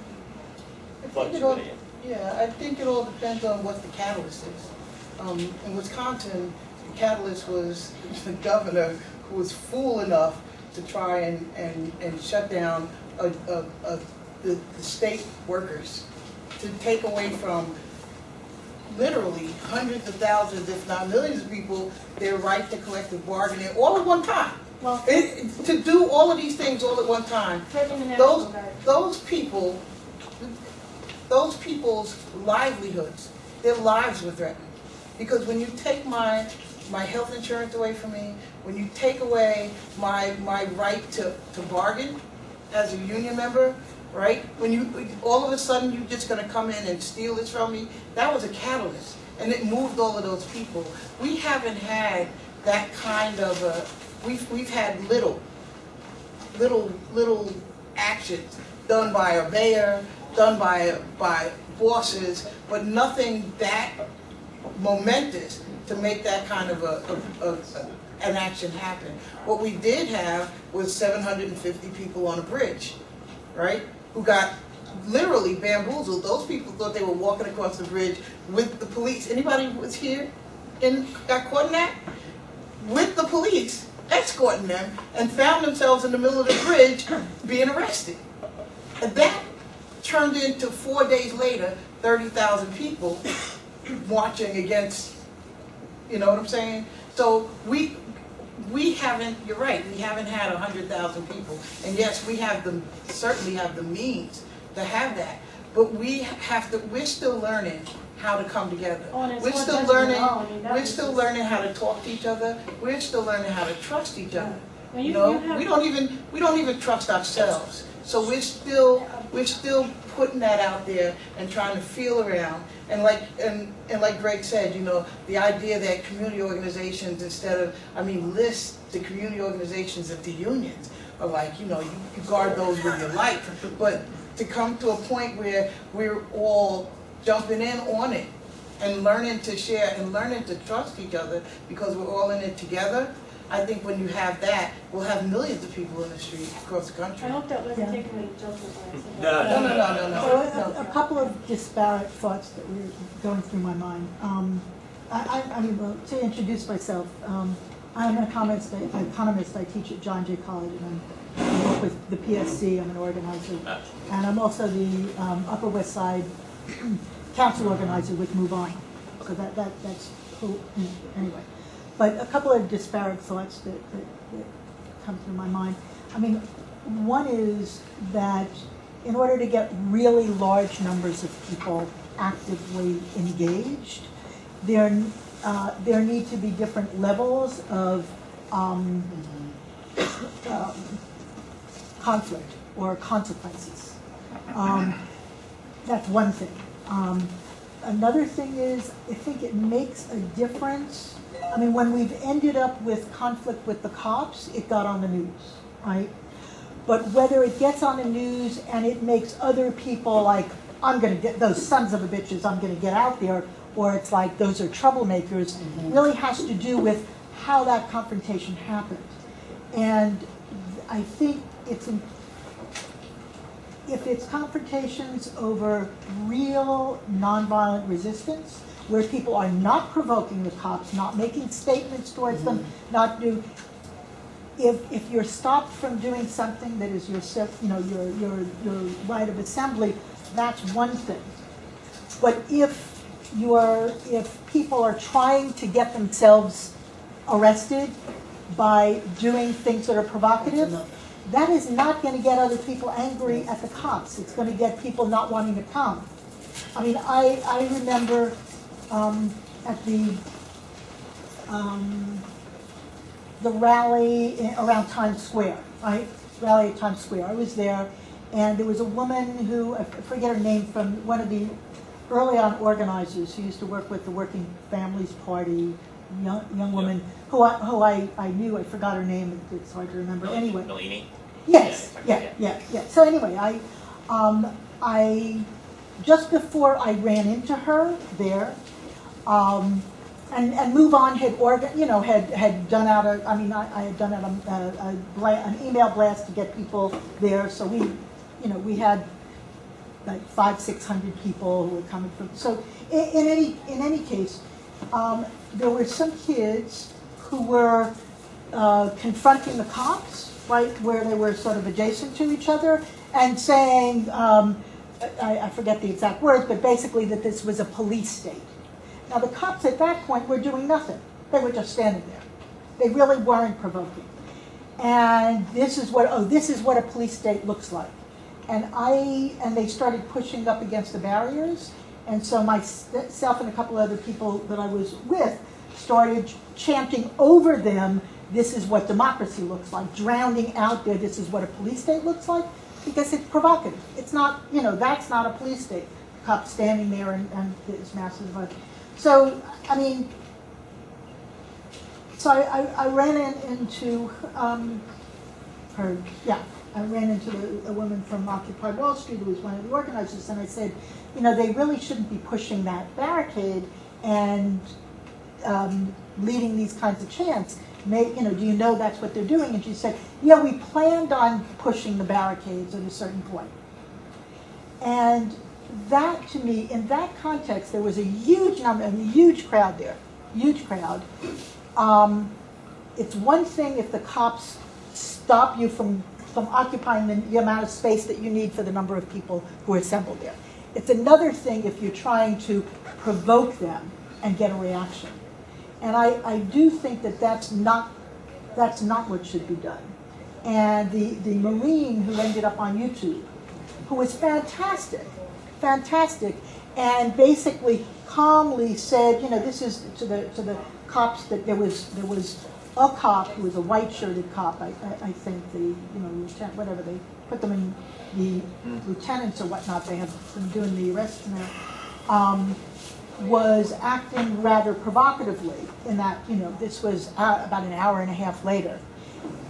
I think it all depends on what the catalyst is. In Wisconsin, the catalyst was the governor who was fool enough to try and shut down the state workers to take away from literally hundreds of thousands, if not millions of people, their right to collective bargaining all at one time. Well, To do all of these things all at one time, threatening the National Guard. those people's livelihoods, their lives were threatened. Because when you take my health insurance away from me, when you take away my right to bargain as a union member, right? When you all of a sudden you're just going to come in and steal this from me, that was a catalyst, and it moved all of those people. We haven't had that kind of we've had little actions done by a mayor, done by bosses, but nothing that momentous to make that kind of an action happen. What we did have was 750 people on a bridge, right? Who got literally bamboozled. Those people thought they were walking across the bridge with the police. Anybody who was here and got caught in that? With the police escorting them, and found themselves in the middle of the bridge being arrested. And that turned into 4 days later, 30,000 people marching against, you know what I'm saying? So we haven't, you're right, we haven't had 100,000 people. And yes, we certainly have the means to have that. But we're still learning how to come together. We're still learning how to talk to each other. We're still learning how to trust each other. We don't even trust ourselves. So we're still putting that out there and trying to feel around. And like Greg said, the idea that community organizations, list the community organizations of the unions are like, you guard those with your life. But to come to a point where we're all jumping in on it and learning to share and learning to trust each other because we're all in it together. I think when you have that, we'll have millions of people in the street across the country. I hope that wasn't taken away judgment by No. So a couple of disparate thoughts that were going through my mind. To introduce myself, I'm an economist. I teach at John Jay College, and I work with the PSC. I'm an organizer, and I'm also the Upper West Side council organizer with Move On. So that's cool. Anyway. But a couple of disparate thoughts that come through my mind. One is that in order to get really large numbers of people actively engaged, there need to be different levels of conflict or consequences. That's one thing. Another thing is, I think it makes a difference. When we've ended up with conflict with the cops, it got on the news, right? But whether it gets on the news and it makes other people like, I'm going to get those sons of a bitches, I'm going to get out there, or it's like those are troublemakers, really has to do with how that confrontation happened. And I think if it's confrontations over real nonviolent resistance, where people are not provoking the cops, not making statements towards them, if you're stopped from doing something that is your right of assembly, that's one thing. But if people are trying to get themselves arrested by doing things that are provocative, that is not going to get other people angry at the cops. It's going to get people not wanting to come. I remember at the rally around Times Square, right? Rally at Times Square. I was there, and there was a woman who, I forget her name, from one of the early on organizers who used to work with the Working Families Party, young woman who I knew. I forgot her name. It's hard to remember. Anyway. Nalini? Yes. Yeah. So anyway, I just before I ran into her there, and Move On had done out I had done out an email blast to get people there. So we had like 500-600 people who were coming from. So in any case, there were some kids who were confronting the cops, right, where they were sort of adjacent to each other, and saying, I forget the exact words, but basically that this was a police state. Now the cops at that point were doing nothing. They were just standing there. They really weren't provoking. And this is what a police state looks like. And they started pushing up against the barriers. And so myself and a couple other people that I was with started chanting over them, this is what democracy looks like, drowning out there, this is what a police state looks like, because it's provocative. It's not, that's not a police state. Cops standing there and this massive. So, I mean, I ran into I ran into a woman from Occupy Wall Street who was one of the organizers, and I said, they really shouldn't be pushing that barricade and leading these kinds of chants. Do you know that's what they're doing? And she said, yeah, we planned on pushing the barricades at a certain point. And that, to me, in that context, there was a huge number, a huge crowd there, huge crowd. It's one thing if the cops stop you from occupying the amount of space that you need for the number of people who are assembled there. It's another thing if you're trying to provoke them and get a reaction. And I do think that that's not what should be done. And the Marine who ended up on YouTube, who was fantastic, and basically calmly said, this is to the cops that there was a cop who was a white-shirted cop, I think, lieutenant, whatever, they put them in the lieutenants or whatnot, they have been doing the arrests now, was acting rather provocatively in that, this was about an hour and a half later.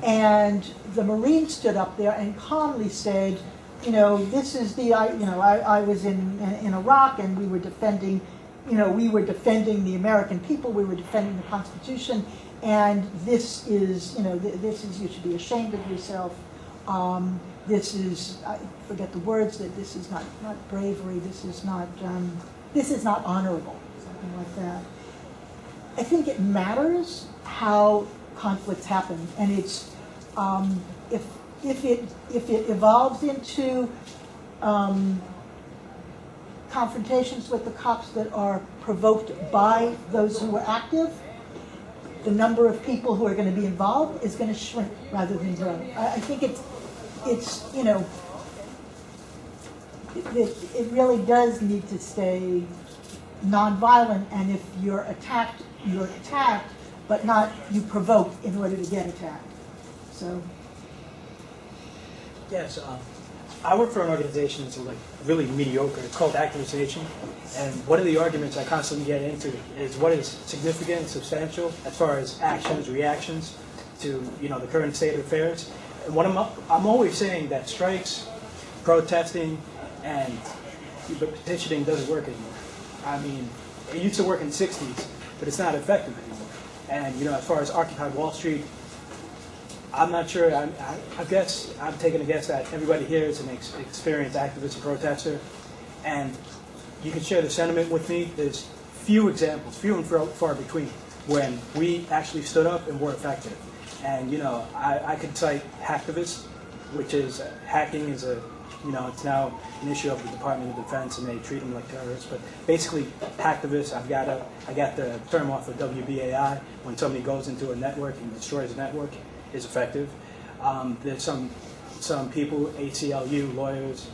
And the Marine stood up there and calmly said, this is I was in Iraq and we were defending, the American people, we were defending the Constitution, and this is, you should be ashamed of yourself. This is, I forget the words, that this is not bravery, this is not honorable, something like that. I think it matters how conflicts happen, and it's, if it evolves into confrontations with the cops that are provoked by those who are active, the number of people who are going to be involved is going to shrink rather than grow. I think it really does need to stay nonviolent, and if you're attacked, but not you provoke in order to get attacked. So. Yes, I work for an organization that's really mediocre. It's called Activist Nation, and one of the arguments I constantly get into is what is significant, substantial, as far as actions, reactions to the current state of affairs. And what I'm always saying that strikes, protesting, and petitioning doesn't work anymore. I mean, it used to work in the 60s, but it's not effective anymore. And as far as Occupy Wall Street, I'm not sure. I guess I'm taking a guess that everybody here is an experienced activist and protester, and you can share the sentiment with me. There's few examples, few and far between, when we actually stood up and were effective. And I could cite hacktivists, which is hacking is it's now an issue of the Department of Defense, and they treat them like terrorists. But basically, hacktivists, I got the term off of WBAI. When somebody goes into a network and destroys a network, is effective. There's some people, ACLU lawyers,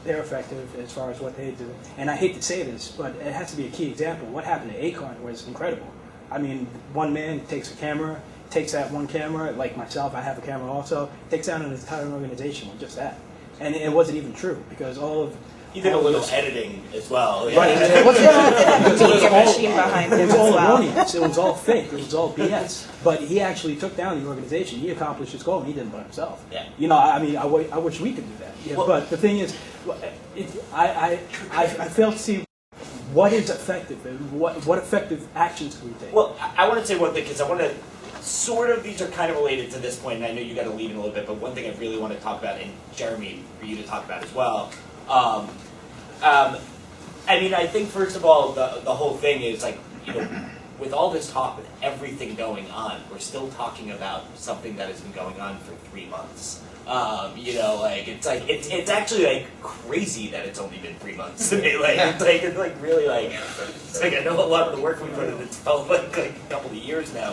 they're effective as far as what they do. And I hate to say this, but it has to be a key example. What happened to Acorn was incredible. I mean, one man takes a camera, takes that one camera, like myself, I have a camera also, takes out an entire organization with just that. And it wasn't even true, because all of... You did a little editing as well. Right. Yeah. It was all erroneous. It was all fake. It was all BS. But he actually took down the organization. He accomplished his goal, and he did it by himself. Yeah. I wish we could do that. Yeah, well, but the thing is, I fail to see what is effective. What effective actions can we take? Well, I want to say one thing, because I want to sort of, these are kind of related to this point, and I know you got to leave in a little bit, but one thing I really want to talk about, and Jeremy, for you to talk about as well, I think first of all, the whole thing is with all this talk, with everything going on, we're still talking about something that has been going on for 3 months. You know, it's actually like crazy that it's only been 3 months to me. It's like really it's like I know a lot of the work we put in, it's felt like a couple of years now,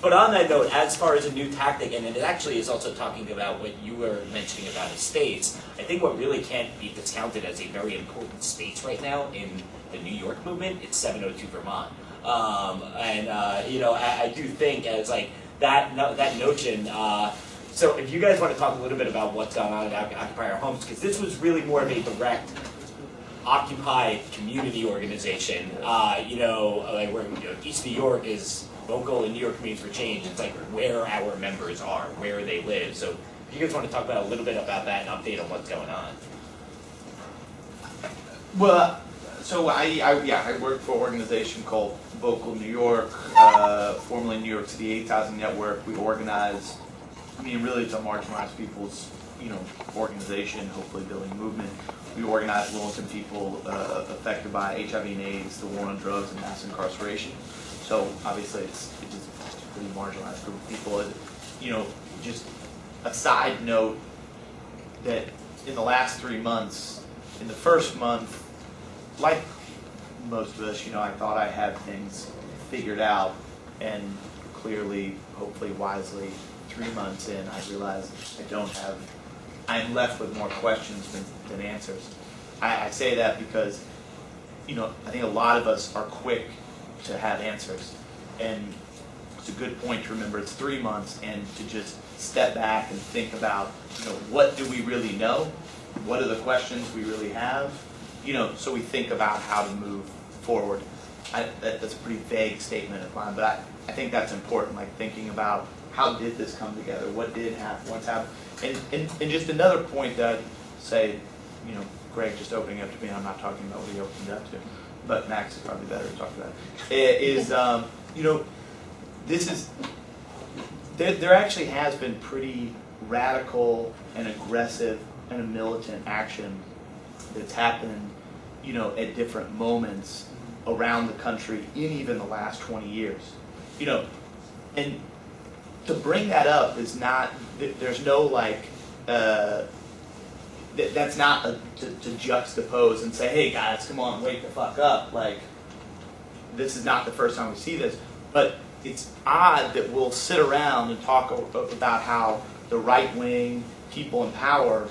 but on that note, as far as a new tactic, and it actually is also talking about what you were mentioning about estates, I think what really can't be discounted as a very important space right now in the New York movement, it's 702 Vermont. You know, I do think as like that notion, so if you guys want to talk a little bit about what's gone on at Occupy Our Homes, because this was really more of a direct Occupy community organization, you know, like where East New York is vocal in New York Communities for Change. It's like where our members are, where they live. So if you guys want to talk about a little bit about that and update on what's going on. Well, so I work for an organization called Vocal New York, formerly New York City 8,000 Network. We organize, I mean, really it's a marginalized people's, you know, organization, hopefully building a movement. We organize low-income people affected by HIV and AIDS, the war on drugs, and mass incarceration. So obviously it's just a pretty marginalized group of people. You know, just a side note that in the last 3 months, in the first month, like most of us, you know, I thought I had things figured out, and clearly, hopefully wisely, 3 months in, I realized I don't have, I'm left with more questions than answers. I say that because, you know, I think a lot of us are quick to have answers, and it's a good point to remember it's 3 months, and to just step back and think about, you know, what do we really know? What are the questions we really have? You know, so we think about how to move forward. That's a pretty vague statement of mine, but I think that's important, like thinking about how did this come together? What did happen? What's happened? And just another point that I'd say, you know, Greg just opening up to me, I'm not talking about what he opened up to, but Max is probably better to talk about it, is, you know, this is, there actually has been pretty radical and aggressive and militant action that's happened, you know, at different moments around the country in even the last 20 years. You know, and to bring that up is not, there's no like, that's not to juxtapose and say, hey guys, come on, wake the fuck up. Like, this is not the first time we see this. But it's odd that we'll sit around and talk about how the right wing, people in power,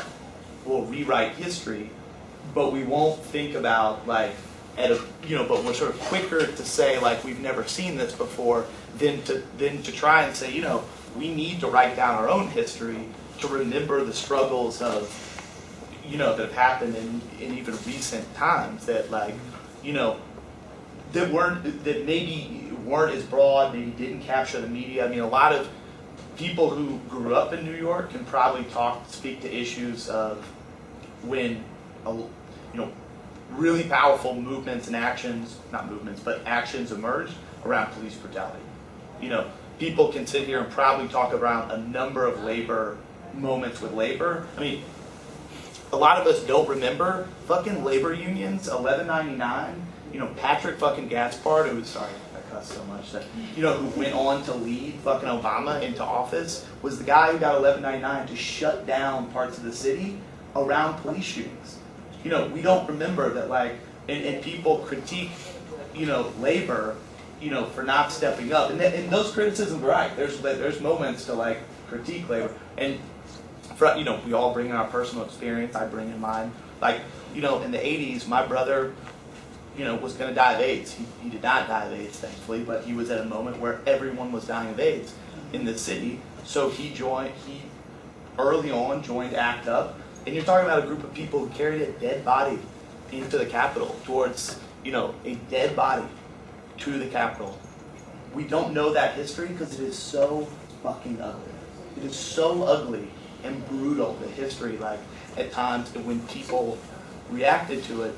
will rewrite history, but we won't think about like, you know, but we're sort of quicker to say like we've never seen this before than to try and say, you know, we need to write down our own history to remember the struggles of, you know, that have happened in even recent times that like, you know, that maybe weren't as broad, maybe didn't capture the media. I mean, a lot of people who grew up in New York can probably speak to issues of when, you know, really powerful movements and actions, not movements, but actions emerged around police brutality. You know, people can sit here and probably talk around a number of labor moments with labor. I mean, a lot of us don't remember fucking labor unions, 1199. You know, Patrick fucking Gaspard, who was, sorry, I cuss so much, that, you know, who went on to lead fucking Obama into office, was the guy who got 1199 to shut down parts of the city around police shootings. You know, we don't remember that, like, and people critique, you know, labor, you know, for not stepping up. And those criticisms are right. There's moments to, like, critique labor. And, for, you know, we all bring in our personal experience. I bring in mine. Like, you know, in the 80s, my brother, you know, was going to die of AIDS. He did not die of AIDS, thankfully, but he was at a moment where everyone was dying of AIDS in the city. So he early on joined ACT UP. And you're talking about a group of people who carried a dead body into the Capitol, towards, you know, a dead body to the Capitol. We don't know that history because it is so fucking ugly. It is so ugly and brutal, the history, like, at times when people reacted to it,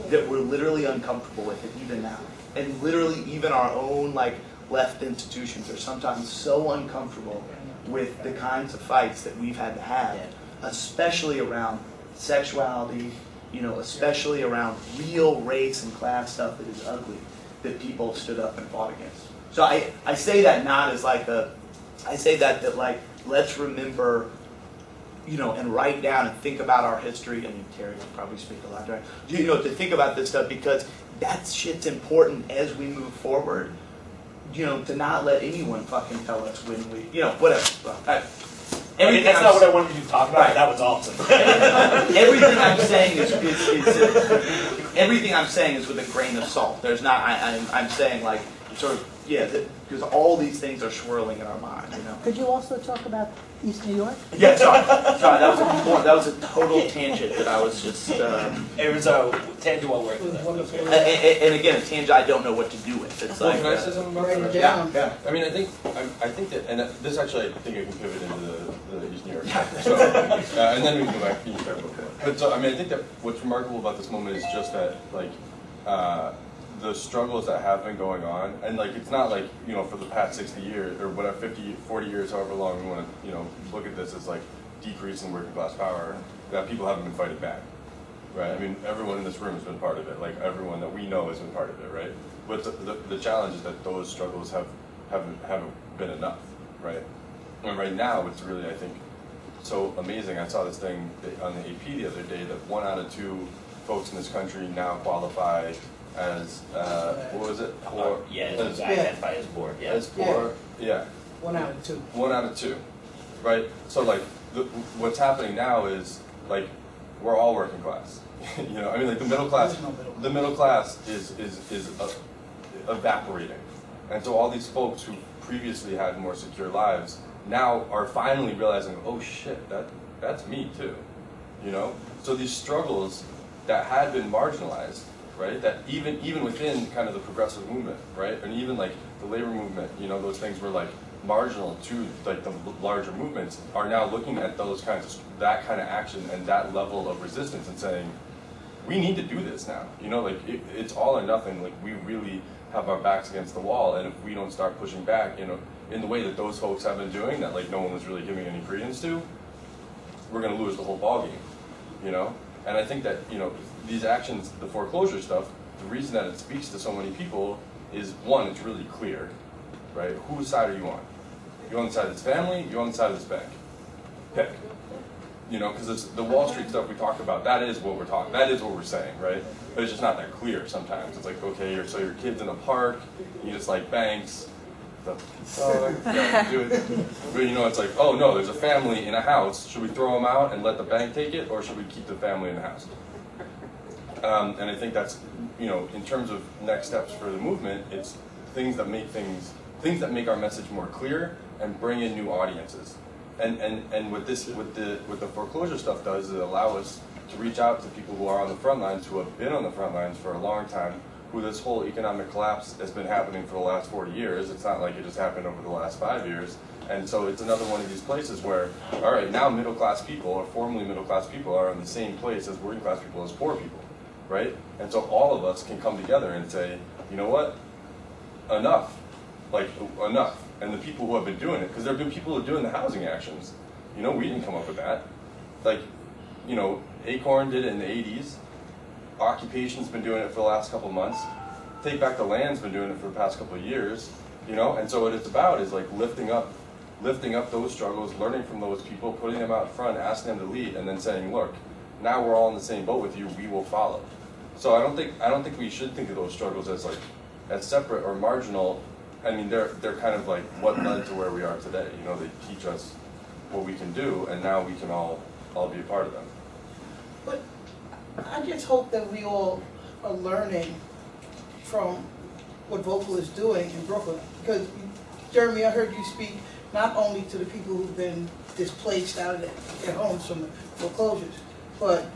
that we're literally uncomfortable with it even now. And literally even our own, like, left institutions are sometimes so uncomfortable with the kinds of fights that we've had to have, especially around sexuality, you know, especially around real race and class stuff that is ugly. that people stood up and fought against. So I say that not as like I say that like, let's remember, you know, and write down and think about our history. And Terry will probably speak a lot, right? You know, to think about this stuff, because that shit's important as we move forward. You know, to not let anyone fucking tell us when we, you know, whatever. That's not what I wanted you to talk about, right. but that was awesome. Everything I'm saying is everything I'm saying is with a grain of salt. There's not. I'm saying like sort of because all these things are swirling in our mind. You know. Could you also talk about East New York? Yeah, sorry. That was a total tangent that I was just. It was a tangent well worth it. And again, a tangent I don't know what to do with. It's like. Can I say something about Write that? it down. Yeah. I mean, I think that, and this actually, I think I can pivot into the East New York. So, and then we can go back to East New York. But so, I mean, I think that what's remarkable about this moment is just that, like, the struggles that have been going on, and like, it's not like, you know, for the past 60 years or whatever, 50, 40 years, however long we want to, you know, look at this as like decreasing working class power, that people haven't been fighting back, right? I mean, everyone in this room has been part of it. Like, everyone that we know has been part of it, right? But the challenge is that those struggles haven't been enough, right? And right now, it's really, I think, so amazing. I saw this thing on the AP the other day that 1 out of 2 folks in this country now qualify as what was it? As identified as poor. Yeah. As poor. Yeah. 1 out of 2. 1 out of 2, right? So like, what's happening now is like, we're all working class. You know, I mean, like the middle class. The middle class is evaporating, and so all these folks who previously had more secure lives now are finally realizing, oh shit, that's me too. You know, so these struggles that had been marginalized, right? That even within kind of the progressive movement, right? And even like the labor movement, you know, those things were like marginal to like the larger movements, are now looking at those kinds of, that kind of action and that level of resistance and saying, we need to do this now. You know, like it's all or nothing. Like, we really have our backs against the wall, and if we don't start pushing back, you know, in the way that those folks have been doing, that like no one was really giving any credence to, we're going to lose the whole ballgame. You know, and I think that, you know, these actions, the foreclosure stuff, the reason that it speaks to so many people is, one, it's really clear, right? Whose side are you on? You on the side of this family? You on the side of this bank? Pick. You know, because it's the Wall Street stuff we talked about. That is what we're talking. That is what we're saying, right? But it's just not that clear sometimes. It's like, okay, so your kid's in a park, you just like banks. Yeah, do it. But you know, it's like, oh no, there's a family in a house. Should we throw them out and let the bank take it, or should we keep the family in the house? And I think that's, you know, in terms of next steps for the movement, it's things that make our message more clear and bring in new audiences. And what the foreclosure stuff does is it allow us to reach out to people who are on the front lines, who have been on the front lines for a long time, who this whole economic collapse has been happening for the last 40 years. It's not like it just happened over the last 5 years. And so it's another one of these places where, all right, now middle class people, or formerly middle class people, are in the same place as working class people, as poor people, right? And so all of us can come together and say, you know what, enough, like enough. And the people who have been doing it, because there have been people who are doing the housing actions. You know, we didn't come up with that. Like, you know, Acorn did it in the 80s. Occupation's been doing it for the last couple of months. Take Back the Land's been doing it for the past couple of years. You know, and so what it's about is like lifting up those struggles, learning from those people, putting them out front, asking them to lead, and then saying, look, now we're all in the same boat with you. We will follow. So I don't think we should think of those struggles as like as separate or marginal. I mean, they're kind of like what led to where we are today. You know, they teach us what we can do, and now we can all be a part of them. But I just hope that we all are learning from what Vocal is doing in Brooklyn. Because, Jeremy, I heard you speak not only to the people who've been displaced out of their homes from the foreclosures, but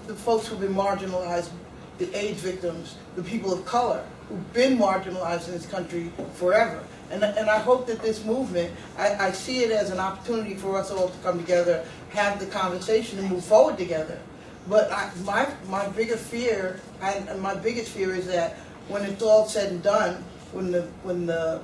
the folks who've been marginalized, the AIDS victims, the people of color who've been marginalized in this country forever. And I hope that this movement, I see it as an opportunity for us all to come together, have the conversation, and move forward together. But my biggest fear is that when it's all said and done, when the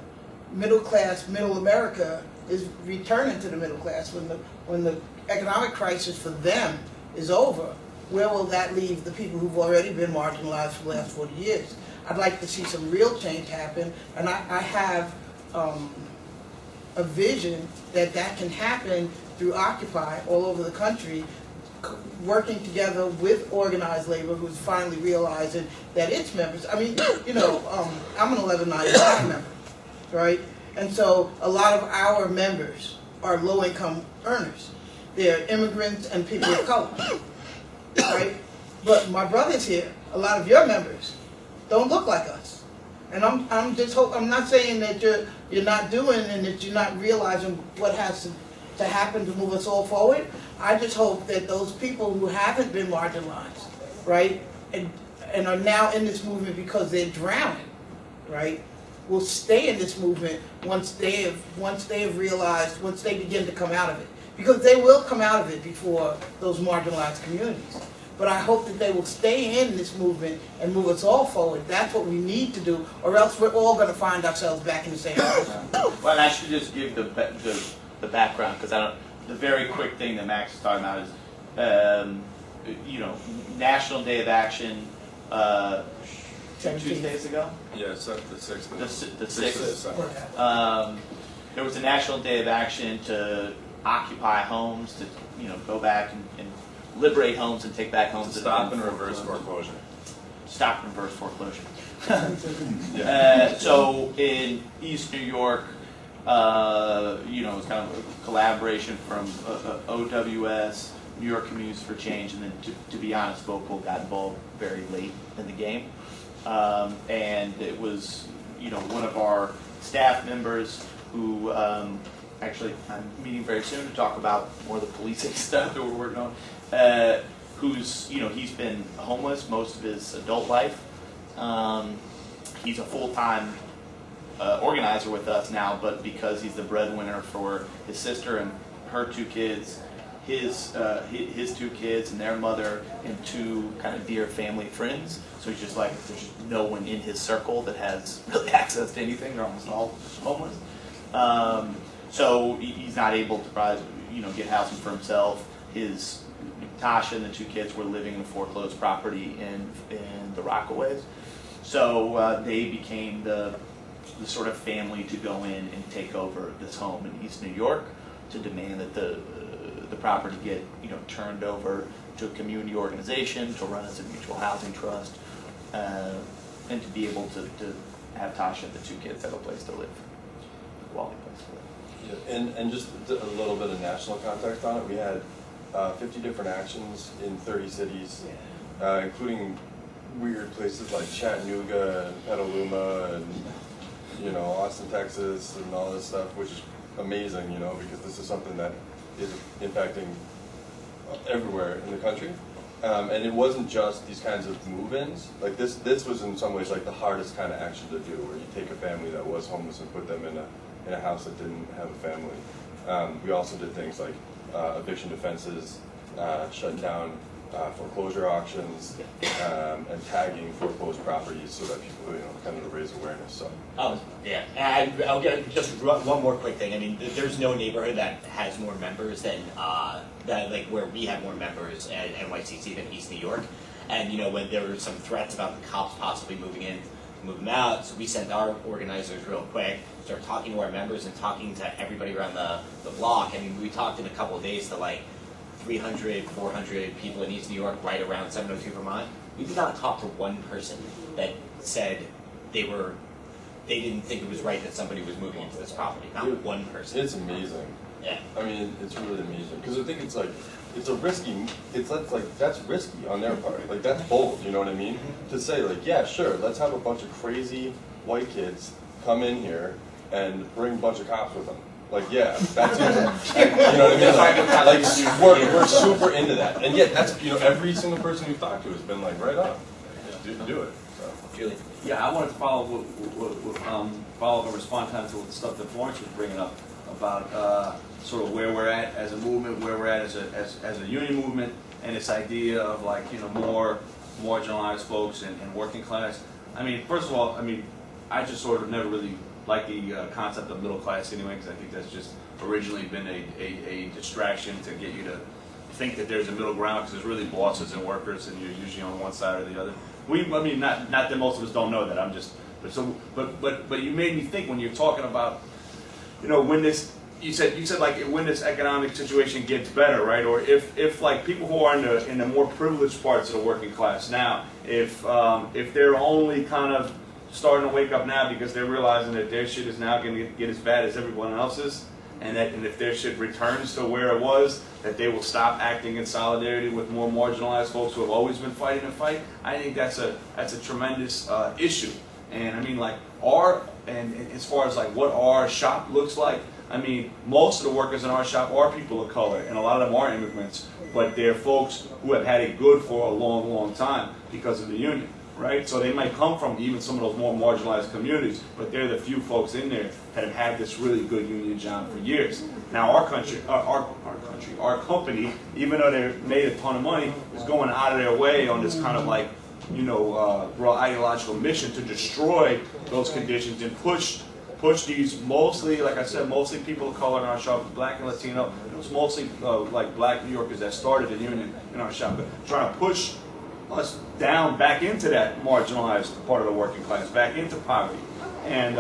middle class, middle America is returning to the middle class, when the economic crisis for them is over, where will that leave the people who've already been marginalized for the last 40 years? I'd like to see some real change happen, and I have a vision that can happen through Occupy all over the country, working together with organized labor who's finally realizing that its members, I mean, you know, I'm an 1195 member, right? And so a lot of our members are low-income earners. They're immigrants and people of color, right? But my brothers here, a lot of your members don't look like us. And I'm not saying that you're not doing and that you're not realizing what has to happen to move us all forward. I just hope that those people who haven't been marginalized, right, and are now in this movement because they're drowning, right, will stay in this movement once they have realized, once they begin to come out of it. Because they will come out of it before those marginalized communities. But I hope that they will stay in this movement and move us all forward. That's what we need to do, or else we're all going to find ourselves back in the same position. Well, and I should just give the background, because the very quick thing that Max is talking about is, you know, National Day of Action 2 Tuesdays ago. Yeah, it's the 6th. The 6th. There was a National Day of Action to occupy homes, to, you know, go back and liberate homes and take back homes. Stop and reverse foreclosure. Stop and reverse foreclosure. Yeah. So in East New York, you know, it's kind of a collaboration from OWS, New York Communities for Change, and then to be honest, Vocal got involved very late in the game. And it was, you know, one of our staff members who actually I'm meeting very soon to talk about more of the policing stuff that we're working on, who's, you know, he's been homeless most of his adult life. He's a full-time organizer with us now, but because he's the breadwinner for his sister and her 2 kids, his 2 kids and their mother and 2 kind of dear family friends. So he's just like, there's no one in his circle that has really access to anything. They're almost all homeless. So he's not able to probably, you know, get housing for himself. His Tasha and the 2 kids were living in a foreclosed property in the Rockaways. So they became the sort of family to go in and take over this home in East New York, to demand that the property get, you know, turned over to a community organization to run as a mutual housing trust, and to be able to have Tasha and the 2 kids have a place to live, a quality place to live. Yeah, and just a little bit of national context on it. We had 50 different actions in 30 cities, including weird places like Chattanooga and Petaluma and, you know, Austin, Texas, and all this stuff, which is amazing, you know, because this is something that is impacting everywhere in the country. And it wasn't just these kinds of move-ins. Like this was in some ways like the hardest kind of action to do, where you take a family that was homeless and put them in a house that didn't have a family. We also did things like eviction defenses, shutting down foreclosure auctions, and tagging foreclosed properties so that people, you know, kind of raise awareness. So. Yeah, and I'll get just one more quick thing. I mean, there's no neighborhood that has more members than that, like where we have more members at NYCC than East New York. And you know, when there were some threats about the cops possibly moving in, to move them out, so we sent our organizers real quick, started talking to our members and talking to everybody around the block. I mean, we talked in a couple of days to like 300, 400 people in East New York, right around 702 Vermont. We did not talk to one person that said they didn't think it was right that somebody was moving into this property. Not one person. It's amazing. Yeah. I mean, it's really amazing because I think it's like it's a risky. That's risky on their part. Like that's bold. You know what I mean? To say like, yeah, sure, let's have a bunch of crazy white kids come in here and bring a bunch of cops with them. Like, yeah, that's you know what I mean? Like we're super into that, and yet that's, you know, every single person we've talked to has been like, right on, do it. So. Julian. Yeah, I wanted to follow up and respond kind of to the stuff that Florence was bringing up about sort of where we're at as a movement, where we're at as a union movement, and this idea of like, you know, more marginalized folks and working class. I mean, first of all, I mean, I just sort of never really liked the concept of middle class anyway, because I think that's just originally been a distraction to get you to think that there's a middle ground, because there's really bosses and workers, and you're usually on one side or the other. I mean, not that most of us don't know that. I'm just, but you made me think when you're talking about, you know, when this. You said like when this economic situation gets better, right? Or if like people who are in the more privileged parts of the working class now, if they're only kind of starting to wake up now because they're realizing that their shit is now going to get as bad as everyone else's, and if their shit returns to where it was, that they will stop acting in solidarity with more marginalized folks who have always been fighting the fight. I think that's a tremendous issue. And I mean, like and as far as like what our shop looks like. I mean, most of the workers in our shop are people of color, and a lot of them are immigrants, but they're folks who have had it good for a long, long time because of the union, right? So they might come from even some of those more marginalized communities, but they're the few folks in there that have had this really good union job for years. Now our company, even though they made a ton of money, is going out of their way on this kind of like, you know, real ideological mission to destroy those conditions and push these mostly, like I said, mostly people of color in our shop, black and Latino. It was mostly like black New Yorkers that started the union in our shop, but trying to push us down back into that marginalized part of the working class, back into poverty. And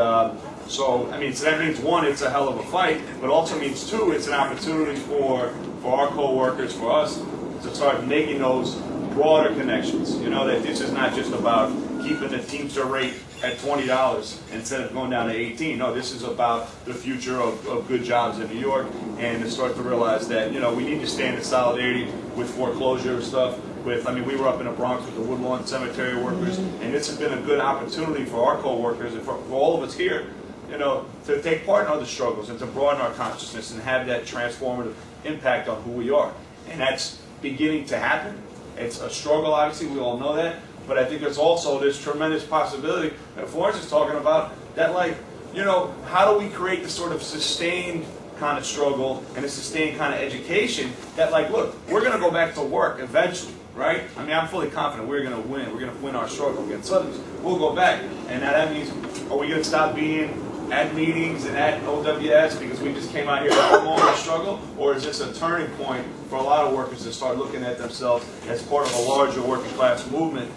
so, I mean, so that means one, it's a hell of a fight, but also means two, it's an opportunity for our co-workers, for us, to start making those broader connections. You know, that this is not just about keeping the Teamster rate at $20 instead of going down to 18. No, this is about the future of good jobs in New York, and to start to realize that, you know, we need to stand in solidarity with foreclosure stuff. I mean, we were up in the Bronx with the Woodlawn Cemetery workers, and this has been a good opportunity for our co-workers and for all of us here, you know, to take part in other struggles and to broaden our consciousness and have that transformative impact on who we are. And that's beginning to happen. It's a struggle, obviously, we all know that. But I think there's also this tremendous possibility that Florence is talking about, that, like, you know, how do we create this sort of sustained kind of struggle and a sustained kind of education that, like, look, we're going to go back to work eventually, right? I mean, I'm fully confident we're going to win. We're going to win our struggle against others. We'll go back. And now that means, are we going to stop being at meetings and at OWS because we just came out here to prolong the struggle? Or is this a turning point for a lot of workers to start looking at themselves as part of a larger working class movement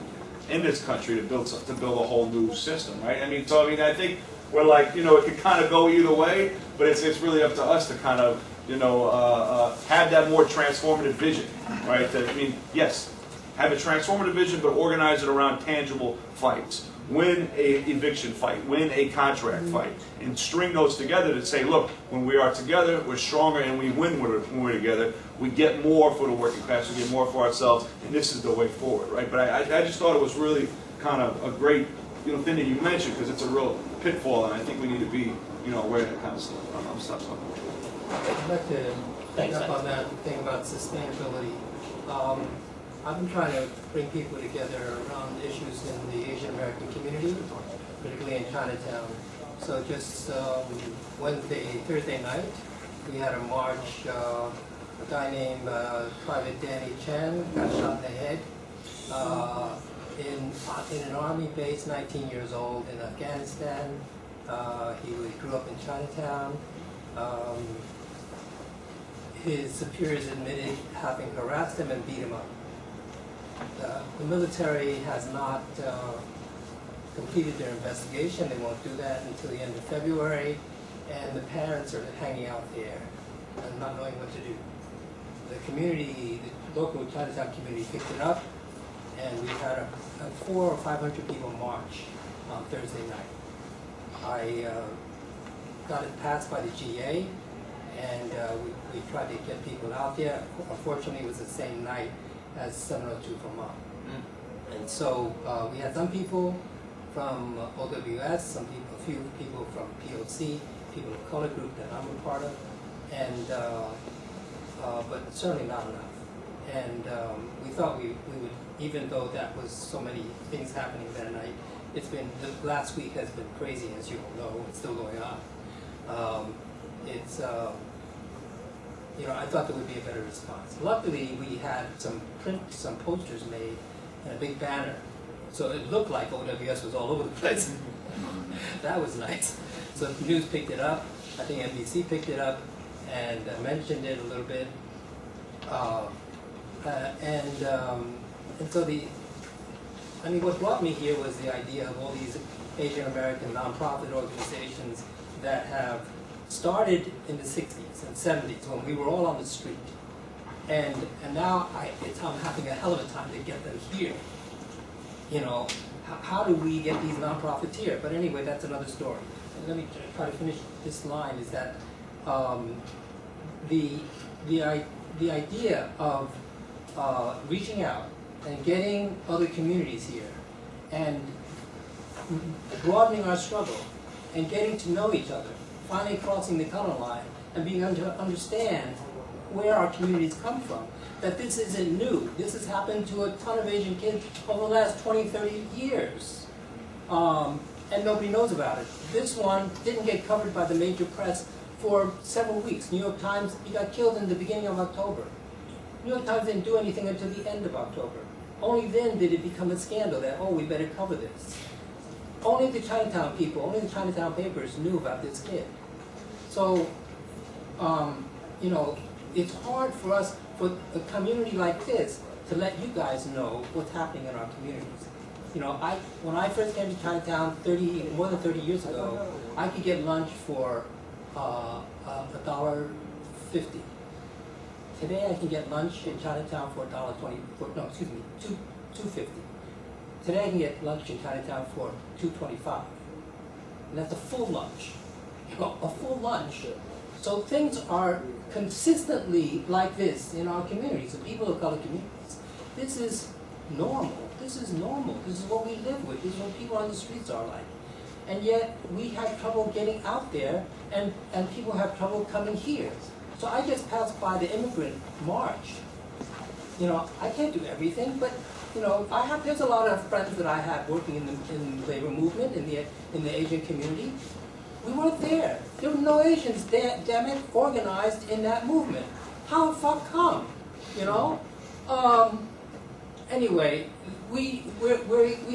in this country to build a whole new system, right? I mean, so I think we're like, you know, it could kind of go either way, but it's really up to us to kind of, you know, have that more transformative vision, right? That, I mean, yes, have a transformative vision, but organize it around tangible fights. Win a eviction fight, win a contract fight, and string those together to say, look, when we are together, we're stronger, and we win when we're together. We get more for the working class, we get more for ourselves, and this is the way forward, right? But I just thought it was really kind of a great, you know, thing that you mentioned, because it's a real pitfall, and I think we need to be, you know, aware of that kind of stuff. I'm stop talking. I'd like to pick up on that thing about sustainability. I've been trying to bring people together around issues in the Asian American community, particularly in Chinatown. So just Thursday night, we had a march. A guy named Private Danny Chan got shot in the head in an army base, 19 years old, in Afghanistan. He grew up in Chinatown. His superiors admitted having harassed him and beat him up. The military has not completed their investigation. They won't do that until the end of February, and the parents are hanging out there and not knowing what to do. The community, the local Chinatown community picked it up, and we had a 400 or 500 people march on Thursday night. I got it passed by the GA, and we tried to get people out there. Unfortunately, it was the same night as 702 Vermont. And so we had some people from OWS, a few people from POC, people of color group that I'm a part of, and but certainly not enough. And we thought we would, even though that was so many things happening that night, the last week has been crazy, as you all know. It's still going on. You know, I thought there would be a better response. Luckily, we had some posters made and a big banner, so it looked like OWS was all over the place. That was nice. So the news picked it up. I think NBC picked it up and mentioned it a little bit. And so I mean, what brought me here was the idea of all these Asian American nonprofit organizations that have started in the 60s and 70s when we were all on the street. And now I'm having a hell of a time to get them here. You know, how do we get these nonprofits here? But anyway, that's another story. And let me try to finish this line, is that the idea of reaching out and getting other communities here and broadening our struggle and getting to know each other, finally crossing the color line and being able to understand where our communities come from, that this isn't new. This has happened to a ton of Asian kids over the last 20, 30 years. And nobody knows about it. This one didn't get covered by the major press for several weeks. New York Times, he got killed in the beginning of October. New York Times didn't do anything until the end of October. Only then did it become a scandal that, oh, we better cover this. Only the Chinatown people, only the Chinatown papers knew about this kid. So, you know, it's hard for us, for a community like this, to let you guys know what's happening in our communities. You know, when I first came to Chinatown more than 30 years ago, I could get lunch for $1.50. Today I can get lunch in Chinatown for $1.20. No, excuse me, $2.50. Today I can get lunch in Chinatown for $2.25. And that's a full lunch. You know, a full lunch. So things are consistently like this in our communities, the people of color communities. This is normal. This is normal. This is what we live with. This is what people on the streets are like. And yet we have trouble getting out there, and people have trouble coming here. So I just passed by the immigrant march. You know, I can't do everything, but you know, there's a lot of friends that I have working in the labor movement, in the Asian community. We weren't there. There were no Asians, damn it, organized in that movement. How the fuck come? You know? Anyway, we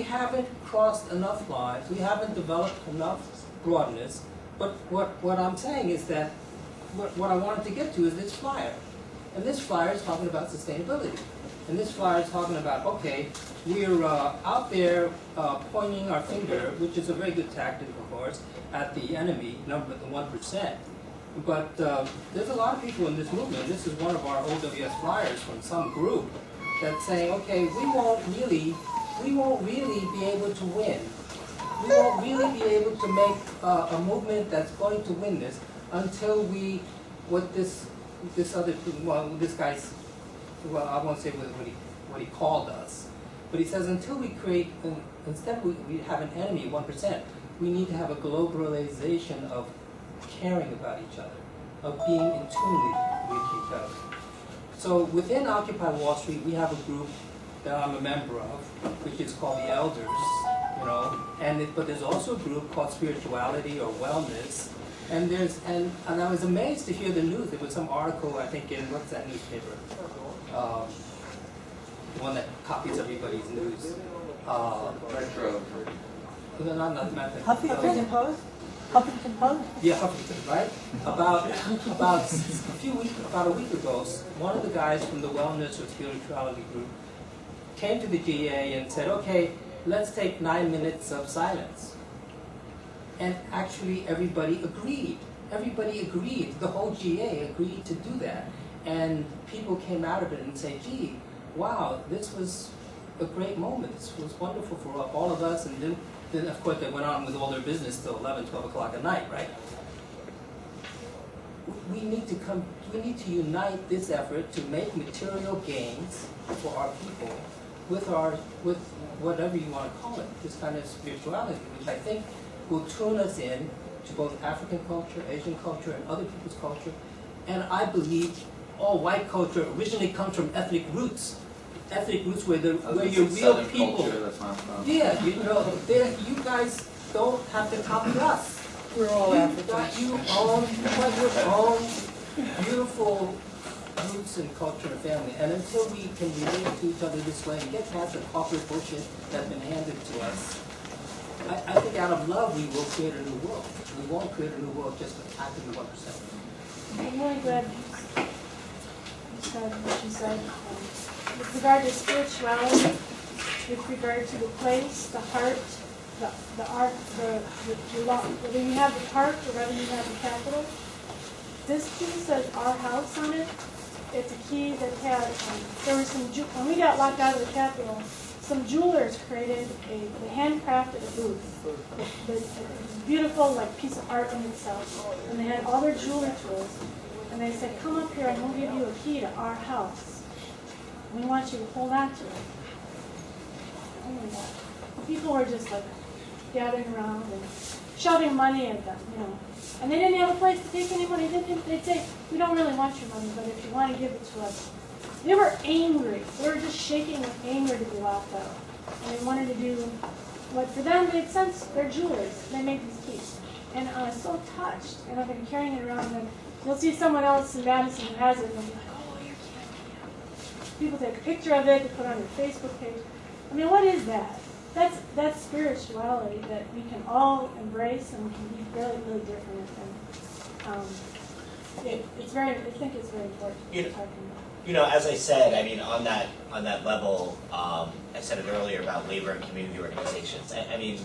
haven't crossed enough lines. We haven't developed enough broadness. But what I'm saying is that what I wanted to get to is this flyer. And this flyer is talking about sustainability. And this flyer is talking about, okay, we're out there pointing our finger, which is a very good tactic, of course, at the enemy, the 1%. But there's a lot of people in this movement. This is one of our OWS flyers from some group that's saying, okay, we won't really be able to win. We won't really be able to make a movement that's going to win this until this guy's, well, I won't say what he called us, but he says until we create, instead we have an enemy, 1%, we need to have a globalization of caring about each other, of being in tune with each other. So within Occupy Wall Street, we have a group that I'm a member of, which is called the Elders, you know, but there's also a group called Spirituality or Wellness, and I was amazed to hear the news. There was some article, I think, in, what's that newspaper? The one that copies everybody's news. Metro. No, not Metro. Huffington Post? Huffington Post? Yeah, Huffington, right? About a week ago, one of the guys from the Wellness or Spirituality group came to the GA and said, okay, let's take 9 minutes of silence. And actually everybody agreed. Everybody agreed. The whole GA agreed to do that. And people came out of it and say, gee, wow, this was a great moment. This was wonderful for all of us. And then of course, they went on with all their business till 11, 12 o'clock at night, right? We need to unite this effort to make material gains for our people with whatever you want to call it, this kind of spirituality, which I think will tune us in to both African culture, Asian culture, and other people's culture. And I believe all white culture originally comes from ethnic roots. Ethnic roots where you're real people. Yeah, you know, you guys don't have to copy us. We're all Africans. You have your own beautiful roots and culture and family. And until we can relate to each other this way and get past the corporate bullshit that's been handed to us, I think out of love we will create a new world. We won't create a new world just attacking the 1%. I'm really glad you said what you said. With regard to spirituality, with regard to the place, the heart, the art, whether you have the park or whether you have the Capitol. This key says Our House on it. It's a key that had, there was some, when we got locked out of the Capitol, some jewelers created they handcrafted a booth. A beautiful like piece of art in itself. And they had all their jeweler tools. And they said, come up here and we'll give you a key to our house. We want you to hold on to it. Oh my God. People were just like gathering around and shoving money at them, you know. And they didn't have a place to take any money. They'd say, we don't really want your money, but if you want to give it to us. They were angry. They were just shaking with anger to be locked out. And they wanted to do what for them made sense. They're jewelers. They make these keys. And I was so touched. And I've been carrying it around. And you'll see someone else in Madison who has it, and they'll be like, oh, your key. People take a picture of it, they put it on their Facebook page. I mean, what is that? That's spirituality that we can all embrace and can be really, really different. And it's very, I think it's very important to talk about. You know, as I said, I mean, on that level, I said it earlier about labor and community organizations. I mean,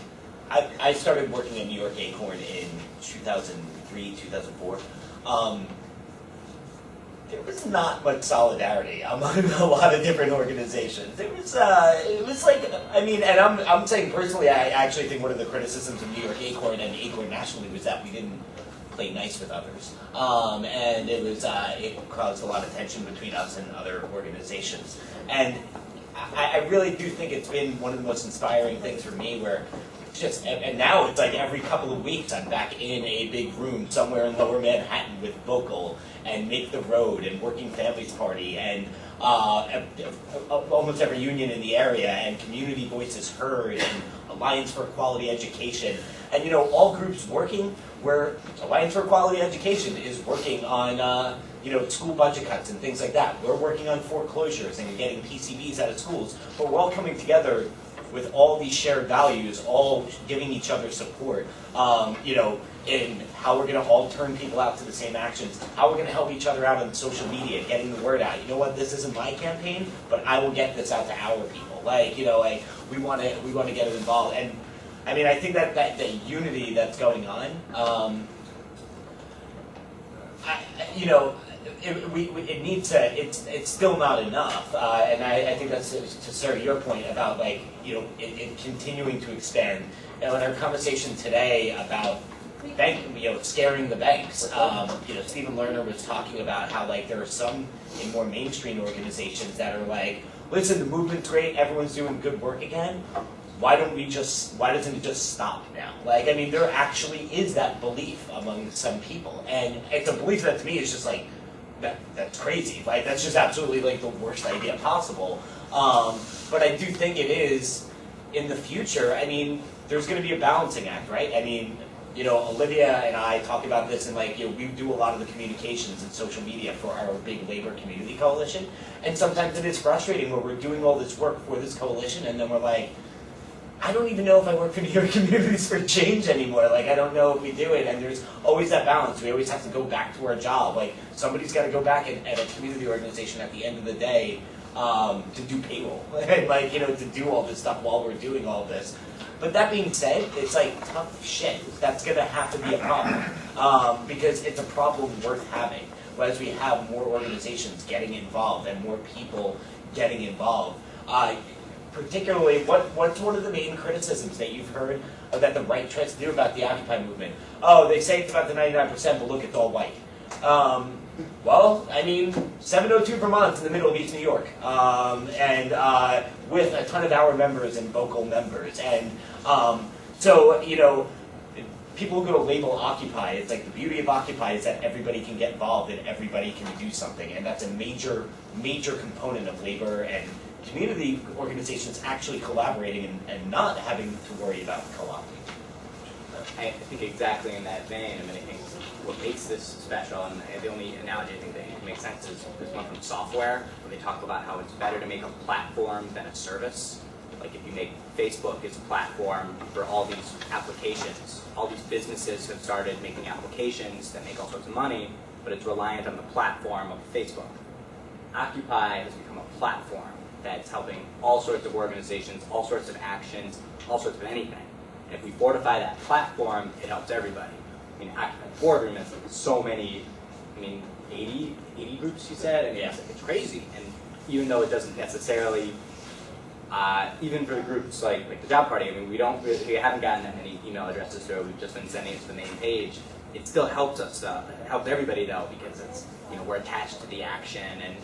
I started working at New York Acorn in 2003, 2004. There was not much solidarity among a lot of different organizations. It was like, I mean, and I'm saying personally, I actually think one of the criticisms of New York Acorn and Acorn nationally was that we didn't play nice with others, and it caused a lot of tension between us and other organizations. And I really do think it's been one of the most inspiring things for me, where and now it's like every couple of weeks I'm back in a big room somewhere in Lower Manhattan with Vocal and Make the Road and Working Families Party and almost every union in the area and Community Voices Heard and Alliance for Quality Education. And you know, all groups working where Alliance for Quality Education is working on you know, school budget cuts and things like that. We're working on foreclosures and getting PCBs out of schools, but we're all coming together with all these shared values, all giving each other support, you know, in how we're going to all turn people out to the same actions, how we're going to help each other out on social media, getting the word out. You know what, this isn't my campaign, but I will get this out to our people. Like, you know, like we want to get it involved. And I mean, I think that unity that's going on, you know, it needs to. It's still not enough, and I think that's to serve your point about, like, you know, it continuing to expand. You know, in our conversation today about scaring the banks, you know, Stephen Lerner was talking about how, like, there are some in more mainstream organizations that are like, listen, the movement's great, everyone's doing good work again. Why doesn't it just stop now? Like, I mean, there actually is that belief among some people, and it's a belief that to me is just like, that's crazy. Like, that's just absolutely like the worst idea possible. But I do think it is in the future. I mean, there's going to be a balancing act, right? I mean, you know, Olivia and I talk about this, and like, you know, we do a lot of the communications and social media for our big labor community coalition, and sometimes it is frustrating where we're doing all this work for this coalition, and then we're like, I don't even know if I work for New York Communities for Change anymore. Like, I don't know if we do it. And there's always that balance. We always have to go back to our job. Like, somebody's got to go back at a community organization at the end of the day to do payroll. And, like, you know, to do all this stuff while we're doing all this. But that being said, it's like tough shit. That's going to have to be a problem because it's a problem worth having. As we have more organizations getting involved and more people getting involved. Particularly, what's one of the main criticisms that you've heard that the right tries to do about the Occupy movement? Oh, they say it's about the 99%, but look, it's all white. Well, I mean, 702 Vermont's in the middle of East New York, and with a ton of our members and vocal members. And so, you know, people who go to label Occupy, it's like the beauty of Occupy is that everybody can get involved and everybody can do something. And that's a major, major component of labor and community organizations actually collaborating and not having to worry about co-opting. I think exactly in that vein. I mean, I think what makes this special, and the only analogy I think that makes sense is this one from software, where they talk about how it's better to make a platform than a service. Like, if you make Facebook as a platform for all these applications, all these businesses have started making applications that make all sorts of money, but it's reliant on the platform of Facebook. Occupy has become a platform that's helping all sorts of organizations, all sorts of actions, all sorts of anything. And if we fortify that platform, it helps everybody. I mean, Boardroom has so many, 80 groups, you said? I mean, it's crazy. And even though it doesn't necessarily, even for the groups like the Job Party, I mean, we haven't gotten that many email addresses through. We've just been sending it to the main page. It still helps us, it helps everybody though, because it's, we're attached to the action. And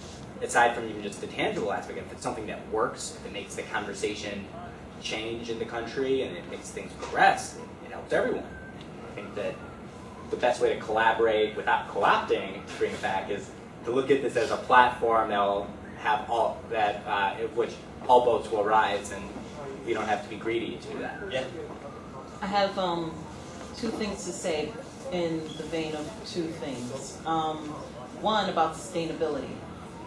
aside from even just the tangible aspect, if it's something that works, if it makes the conversation change in the country and it makes things progress, it helps everyone. I think that the best way to collaborate without co-opting, to bring it back, is to look at this as a platform that will have all that, which all boats will rise, and we don't have to be greedy to do that. Yeah. I have two things to say in the vein of two things. One about sustainability,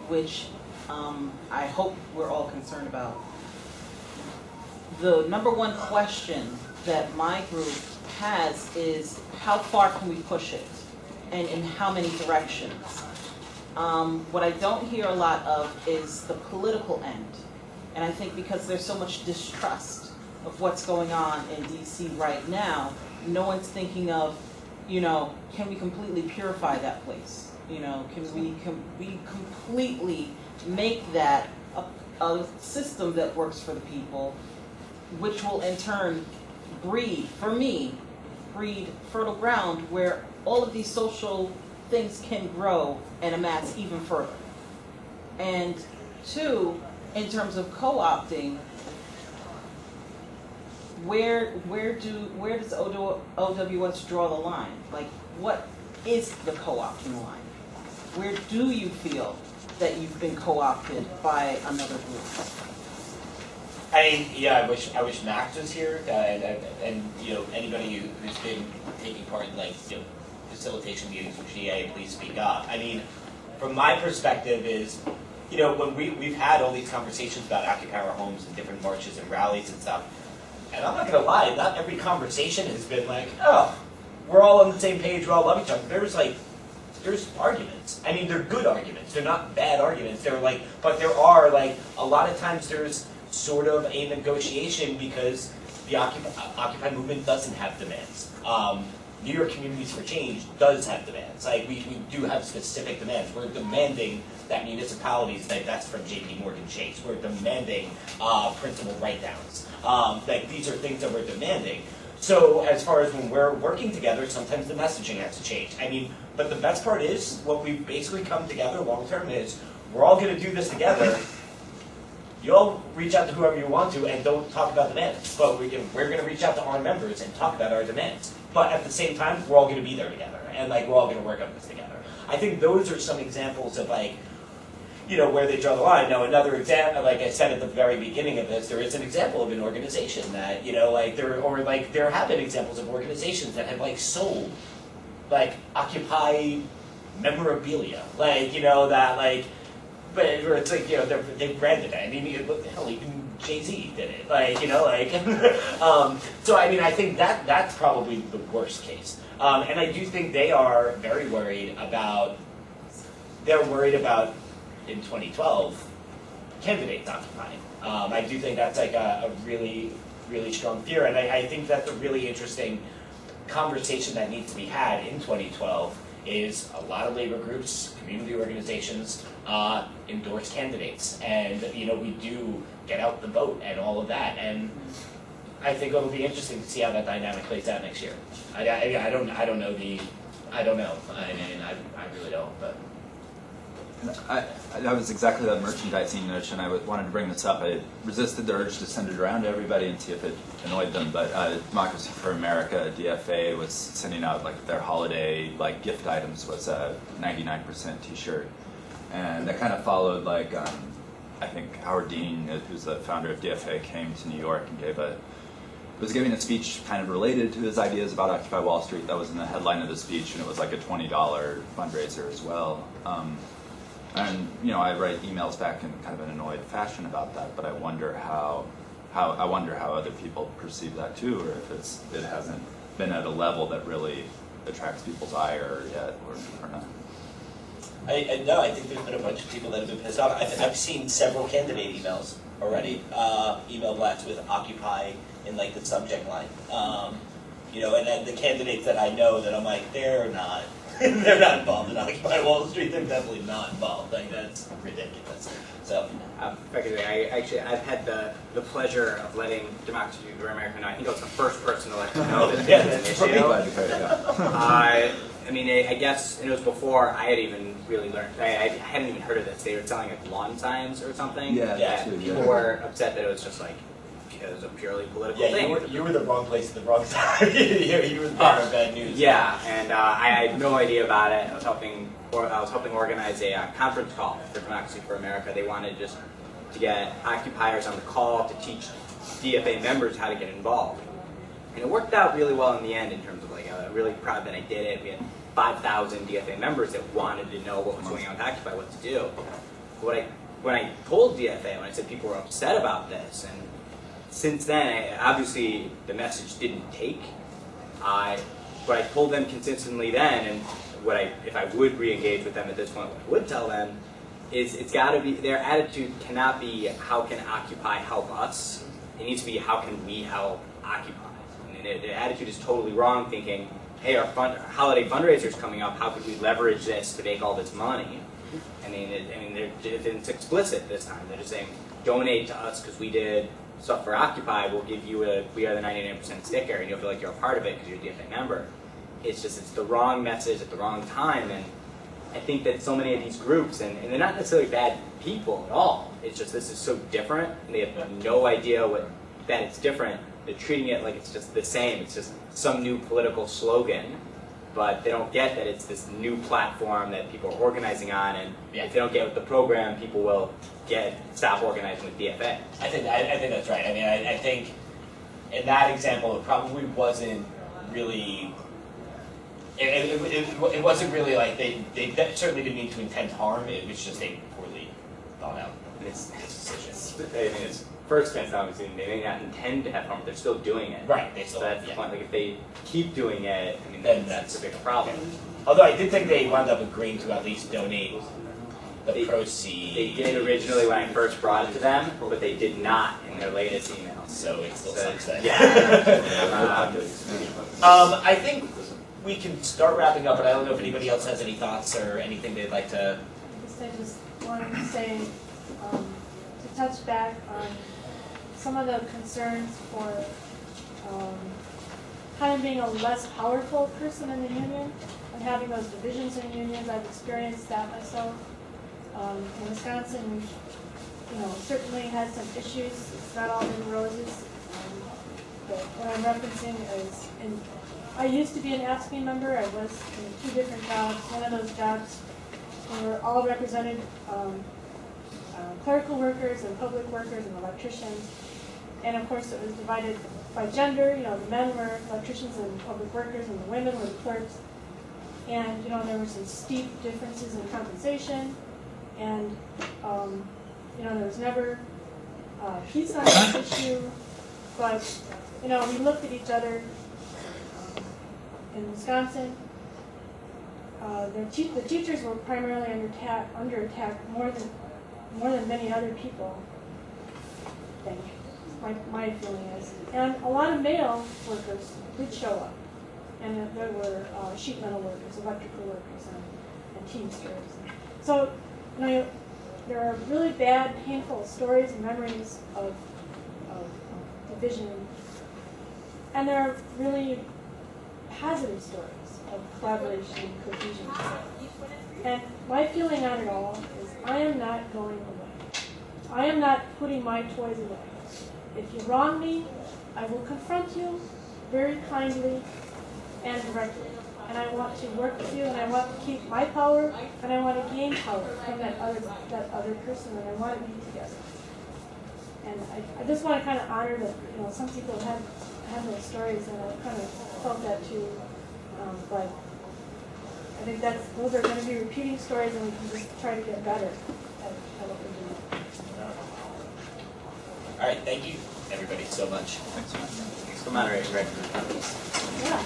which I hope we're all concerned about. The number one question that my group has is, how far can we push it, and in how many directions? What I don't hear a lot of is the political end. And I think because there's so much distrust of what's going on in DC right now, no one's thinking of, can we completely purify that place? Can we completely make that a system that works for the people, which will in turn breed fertile ground where all of these social things can grow and amass even further. And two, in terms of co-opting, where does OWS draw the line? Like, what is the co-opting line? Where do you feel that you've been co-opted by another group? I wish Max was here, and anybody who's been taking part in facilitation meetings with GA, please speak up. From my perspective is, when we've had all these conversations about Occupy Our Homes and different marches and rallies and stuff, and I'm not gonna lie, not every conversation has been like, oh, we're all on the same page, we all love each other. There's arguments. They're good arguments. They're not bad arguments. But there are a lot of times there's sort of a negotiation because the Occupy movement doesn't have demands. New York Communities for Change does have demands. We do have specific demands. We're demanding that municipalities divest from J.P. Morgan Chase. We're demanding principal write-downs. These are things that we're demanding. So as far as when we're working together, sometimes the messaging has to change. But the best part is, what we've basically come together long-term is, we're all going to do this together. You all reach out to whoever you want to and don't talk about demands. But we're going to reach out to our members and talk about our demands. But at the same time, we're all going to be there together. And we're all going to work on this together. I think those are some examples of where they draw the line. Now, another example, like I said at the very beginning of this, there is an example of an organization that, there have been examples of organizations that have sold, Occupy memorabilia, but it's they branded it. Hell, even Jay-Z did it, so I think that's probably the worst case. And I do think they are very worried about, in 2012, candidates occupying. I do think that's a really, really strong fear, and I think that's a really interesting conversation that needs to be had in 2012 is a lot of labor groups, community organizations, endorse candidates, and we do get out the vote and all of that, and I think it'll be interesting to see how that dynamic plays out next year. I don't know. I really don't, but. That was exactly that merchandising notion. I wanted to bring this up. I resisted the urge to send it around to everybody and see if it annoyed them. But Democracy for America, DFA, was sending out their holiday gift items was a 99% T-shirt, and that kind of followed I think Howard Dean, who's the founder of DFA, came to New York and was giving a speech kind of related to his ideas about Occupy Wall Street. That was in the headline of the speech, and it was a $20 fundraiser as well. And I write emails back in kind of an annoyed fashion about that, but I wonder how other people perceive that too, or if it hasn't been at a level that really attracts people's ire yet, or not. No, I think there's been a bunch of people that have been pissed off. I've seen several candidate emails already, email blasts with Occupy in like the subject line. You know, and then the candidates that I know that I'm like, they're not involved in Occupy Wall Street. They're definitely not involved. Like that's ridiculous. So. I've had the pleasure of letting Democracy for America know. I think I was the first person to let them know that Yeah, this was an issue. I mean, I guess and it was before I had even really learned. I hadn't even heard of this. They were selling like lawn signs or something. Yeah. People were upset that it was just like it was a purely political thing. You were the wrong place at the wrong time. you were the part of bad news. Yeah, and I had no idea about it. I was helping organize a conference call for Democracy for America. They wanted just to get occupiers on the call to teach DFA members how to get involved. And it worked out really well in the end in terms of like, I'm really proud that I did it. We had 5,000 DFA members that wanted to know what was going on with Occupy, what to do. When I told DFA, when I said people were upset about this, and since then, obviously the message didn't take. What I told them consistently then, and if I would re-engage with them at this point, what I would tell them is it's got to be, their attitude cannot be how can Occupy help us. It needs to be how can we help Occupy. I mean, their attitude is totally wrong, thinking, hey, our holiday fundraiser's coming up, how could we leverage this to make all this money? I mean, it's explicit this time. They're just saying, donate to us because we did stuff for Occupy, we'll give you a We Are the 99% sticker and you'll feel like you're a part of it because you're a DFA member. It's just, it's the wrong message at the wrong time, and I think that so many of these groups, and they're not necessarily bad people at all, it's just this is so different, and they have no idea that it's different. They're treating it like it's just the same, it's just some new political slogan, but they don't get that it's this new platform that people are organizing on, and if they don't get with the program, people will stop organizing with DFA. I think that's right. I mean, I think in that example, it probably wasn't really. It wasn't really like they certainly didn't mean to intend harm. It was just a poorly thought out decision. I mean, it's first offense, obviously, they may not intend to have harm, but they're still doing it. Right. They still. So that's the point. Like if they keep doing it, I mean, then that's a bigger problem. Although I did think they wound up agreeing to at least donate the proceeds. They did originally when I first brought it to them, but they did not in their latest email. So it still sucks then. Yeah. I think we can start wrapping up, but I don't know if anybody else has any thoughts or anything they'd like to. I just wanted to say, to touch back on some of the concerns for kind of being a less powerful person in the union and having those divisions in unions. I've experienced that myself. In Wisconsin, we've certainly had some issues. It's not all been roses. But what I'm referencing is, I used to be an AFSCME member. I was in 2 different jobs. One of those jobs, we were all represented clerical workers and public workers and electricians. And of course, it was divided by gender. The men were electricians and public workers, and the women were the clerks. And there were some steep differences in compensation. And there was never peace on this issue. But we looked at each other. In Wisconsin, the teachers were primarily under attack more than many other people. I think my feeling is, and a lot of male workers did show up, and there were sheet metal workers, electrical workers, and Teamsters. So there are really bad, painful stories and memories of division, and there are really positive stories of collaboration and cohesion. And my feeling on it all is I am not going away. I am not putting my toys away. If you wrong me, I will confront you very kindly and directly. And I want to work with you, and I want to keep my power, and I want to gain power from that other person, and I want to be together. And I just want to kind of honor that, some people have those stories, and I kind of felt that too. But I think those are going to be repeating stories, and we can just try to get better at what we're doing. All right, thank you, everybody, so much. Thanks for moderating, Greg. Yeah.